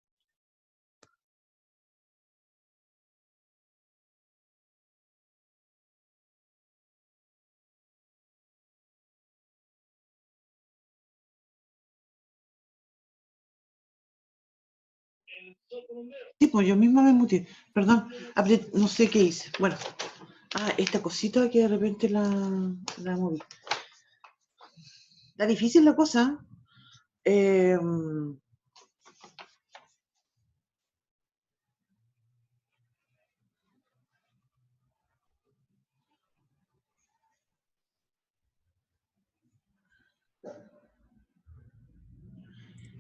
Sí, pues yo misma me muteé. Perdón, no sé qué hice. Bueno, esta cosita que de repente la moví. Está difícil la cosa.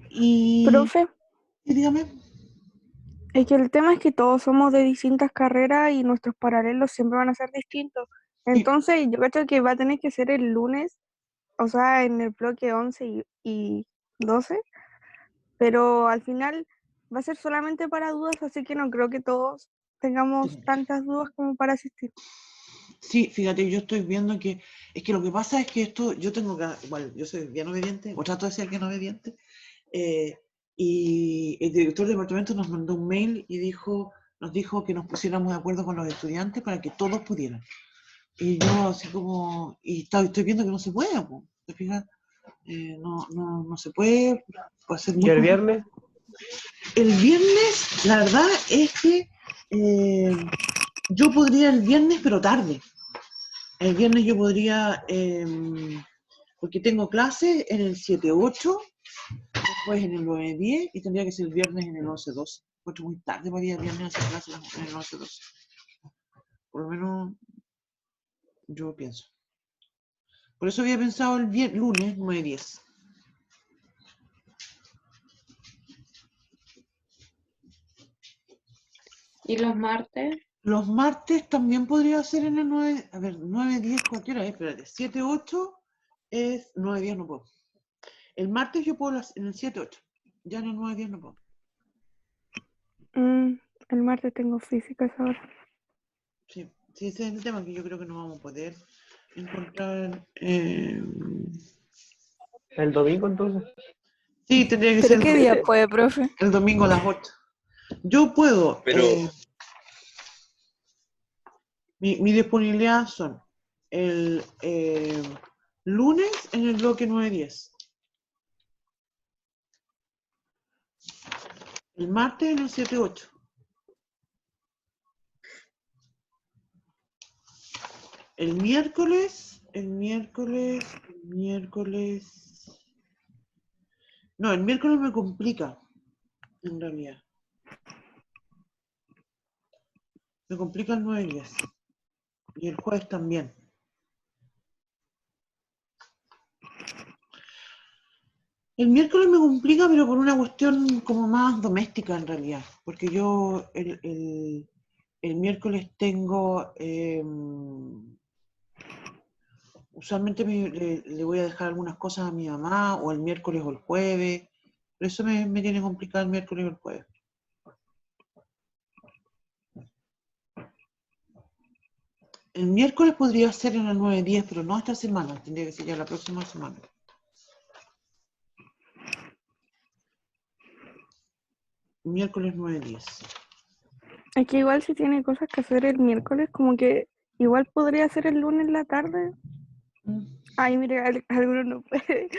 Y Profe, dígame. es que el tema es que todos somos de distintas carreras y nuestros paralelos siempre van a ser distintos. Sí, Entonces, yo creo que va a tener que ser el lunes, o sea, en el bloque 11 y 12, pero al final va a ser solamente para dudas, así que no creo que todos tengamos tantas dudas como para asistir. sí, fíjate, yo estoy viendo que es que lo que pasa es que esto, yo tengo que, igual, yo soy bien obediente, o trato de ser bien obediente, y el director del departamento nos mandó un mail y nos dijo que nos pusiéramos de acuerdo con los estudiantes para que todos pudieran. Y yo así como, estoy viendo que no se puede, po, ¿te fijas? No se puede, puede ser ¿Y muy el complicado. viernes? El viernes, la verdad es que yo podría el viernes, pero tarde. El viernes yo podría, porque tengo clases en el 7-8, después en el 9-10 y tendría que ser el viernes en el 11-12. Encuentro muy tarde para ir el viernes a hacer clases en el 11-12. Por lo menos yo pienso. Por eso había pensado el lunes 9-10. ¿Y los martes? Los martes también podría ser en el 9, a ver, 9-10, cualquiera, espérate, 7-8 es 9-10, no puedo. El martes yo puedo en el 7-8, ya en el 9-10 no puedo. El martes tengo física a esa hora. Sí, ese es el tema que yo creo que no vamos a poder encontrar. ¿El domingo entonces? Sí, tendría que ¿Pero ser qué día puede, profe? el domingo a las 8. Yo puedo, Pero, mi disponibilidad son el lunes en el bloque 9-10, el martes en el 7-8, el miércoles, no, el miércoles me complica, en realidad. Me complica el 9-10. Y el jueves también. El miércoles me complica, pero por una cuestión como más doméstica en realidad, porque yo el miércoles tengo, usualmente le voy a dejar algunas cosas a mi mamá, o el miércoles o el jueves, por eso me tiene complicado el miércoles o el jueves. El miércoles podría ser en el 9-10, pero no esta semana, tendría que ser ya la próxima semana. Miércoles 9-10. Es que igual si tiene cosas que hacer el miércoles, como que igual podría ser el lunes en la tarde. Ay, mire, algunos no puede.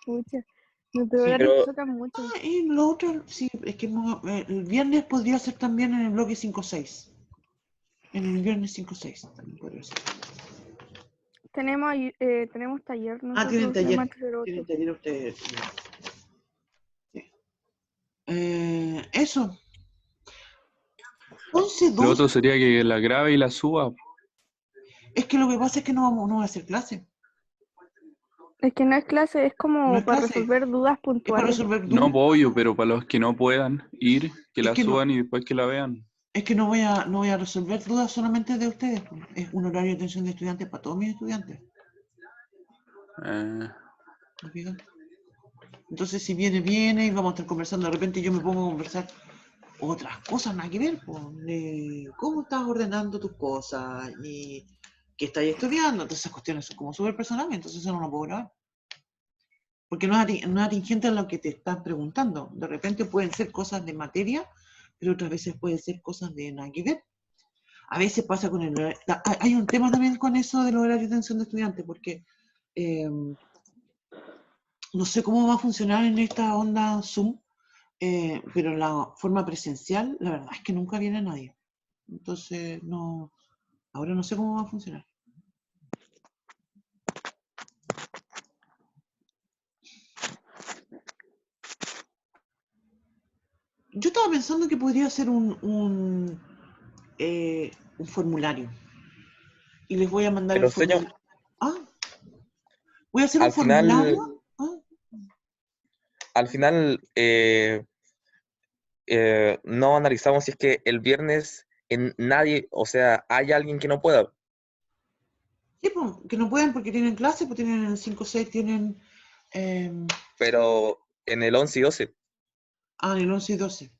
Pucha, nuestros Sí, horarios pero chocan mucho. Y lo otro, sí, es que el viernes podría ser también en el bloque 5-6. En el viernes 5-6 también podría ser. Tenemos taller Tienen nosotros de taller. martes del 8. Tienen taller ustedes. Sí. Eso. Lo 11-12. otro sería que la grabe y la suba. Es que lo que pasa es que no va a hacer clase. Es que no es clase, es No como es para clase. resolver dudas Es para puntuales. resolver No, dudas. obvio, pero para los que no puedan ir, que Es la que no, suban y después que la vean. es que no voy a resolver dudas solamente de ustedes. Es un horario de atención de estudiantes para todos mis estudiantes. ¿Me fijan? Entonces, si viene y vamos a estar conversando, de repente yo me pongo a conversar otras cosas, nada que ver, pues, de cómo estás ordenando tus cosas y qué estás estudiando. Entonces, esas cuestiones son como súper personales, entonces eso no lo puedo grabar. Porque no es atingente a lo que te están preguntando. De repente pueden ser cosas de materia, pero otras veces pueden ser cosas de nada que ver. A veces pasa con el horario. Hay un tema también con eso del horario de atención de estudiantes, porque no sé cómo va a funcionar en esta onda Zoom, pero en la forma presencial, la verdad es que nunca viene nadie. Entonces, no, ahora no sé cómo va a funcionar. Yo estaba pensando que podría ser un formulario. Y les voy a mandar el pero señor, formulario. Ah, voy a hacer un al final, formulario. al final no analizamos si es que el viernes nadie, o sea, hay alguien que no pueda. Sí, pues, que no pueden porque tienen clase, pues tienen el 5-6, tienen... Pero en el 11 y 12. el 11 y 12.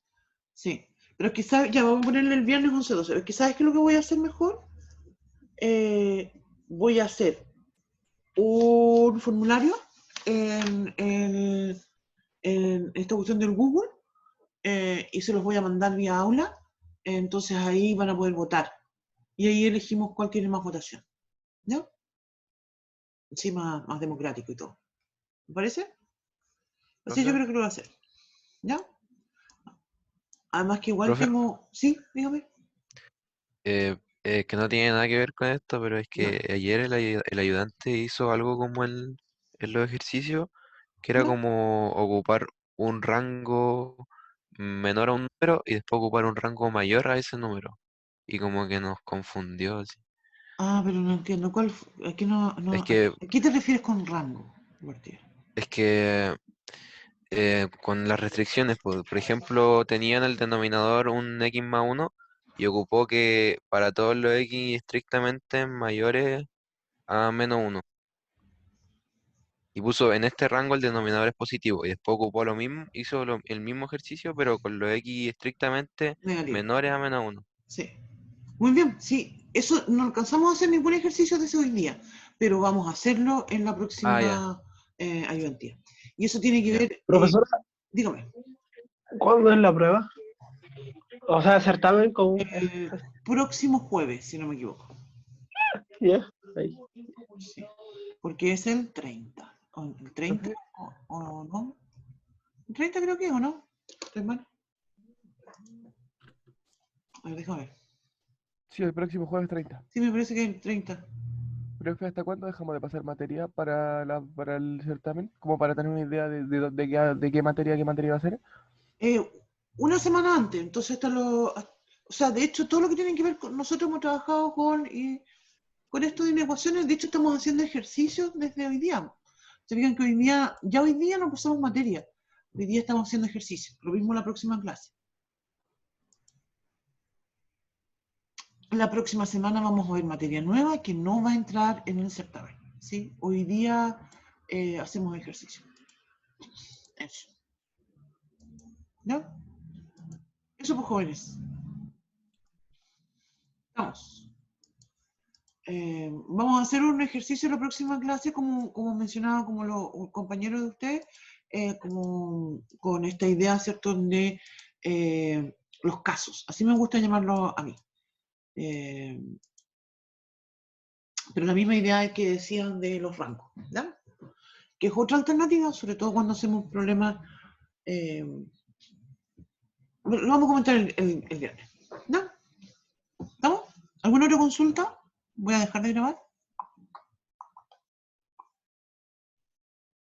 Sí. Pero es que, ya vamos a ponerle el viernes 11-12. Es que, ¿sabes qué es lo que voy a hacer mejor? Voy a hacer un formulario en esta cuestión del Google y se los voy a mandar vía aula. Entonces ahí van a poder votar. Y ahí elegimos cuál tiene más votación. ¿Ya? Sí, más democrático y todo. ¿Me parece? Así yo Profe, creo que lo voy a hacer. ¿Ya? Además que igual profe, tengo... Sí, dígame. que no tiene nada que ver con esto, pero es ¿Ya? que ayer el ayudante hizo algo como en los ejercicios, que era ¿Ya? como ocupar un rango menor a un número y después ocupar un rango mayor a ese número. Y como que nos confundió así. Pero no entiendo. Aquí Es que, ¿a qué te refieres con rango, Martí? es que con las restricciones, por ejemplo, tenía en el denominador un x más uno y ocupó que para todos los x estrictamente mayores a menos uno. Y puso en este rango el denominador es positivo. Y después ocupó lo mismo, hizo el mismo ejercicio, pero con los x estrictamente Negativo. menores a menos uno. Sí. Muy bien, sí. Eso no alcanzamos a hacer ningún ejercicio de ese hoy día, pero vamos a hacerlo en la Ah, ya, próxima ayudantía. Y eso tiene que ya. ver... Profesora, dígame. ¿cuándo es la prueba? O sea, certamen con... El próximo jueves, si no me equivoco. Ya, ahí. Sí. Porque es el 30. ¿El 30 Ujú. o no? ¿El 30 creo que es o no? Hermano. A ver, déjame ver. Sí, el próximo jueves 30. Sí, me parece que es el 30. Profe, ¿hasta cuándo dejamos de pasar materia para el certamen? Como para tener una idea de qué materia va a ser. Una semana antes, entonces o sea, de hecho, todo lo que tiene que ver con nosotros hemos trabajado con esto de inecuaciones, de hecho estamos haciendo ejercicios desde hoy día. Se fijan que hoy día no pasamos materia. Hoy día estamos haciendo ejercicio. Lo mismo la próxima clase. La próxima semana vamos a ver materia nueva que no va a entrar en el certamen. ¿Sí? Hoy día hacemos ejercicio. Eso. ¿Ya? Eso pues, jóvenes. Vamos. Vamos a hacer un ejercicio en la próxima clase, como mencionaba, como los compañeros de ustedes, como con esta idea, ¿cierto?, de los casos. Así me gusta llamarlo a mí. Pero la misma idea que decían de los rangos, ¿verdad? Que es otra alternativa, sobre todo cuando hacemos problemas. Lo vamos a comentar el viernes. ¿No? ¿Estamos? ¿Alguna otra consulta? Voy a dejar de grabar.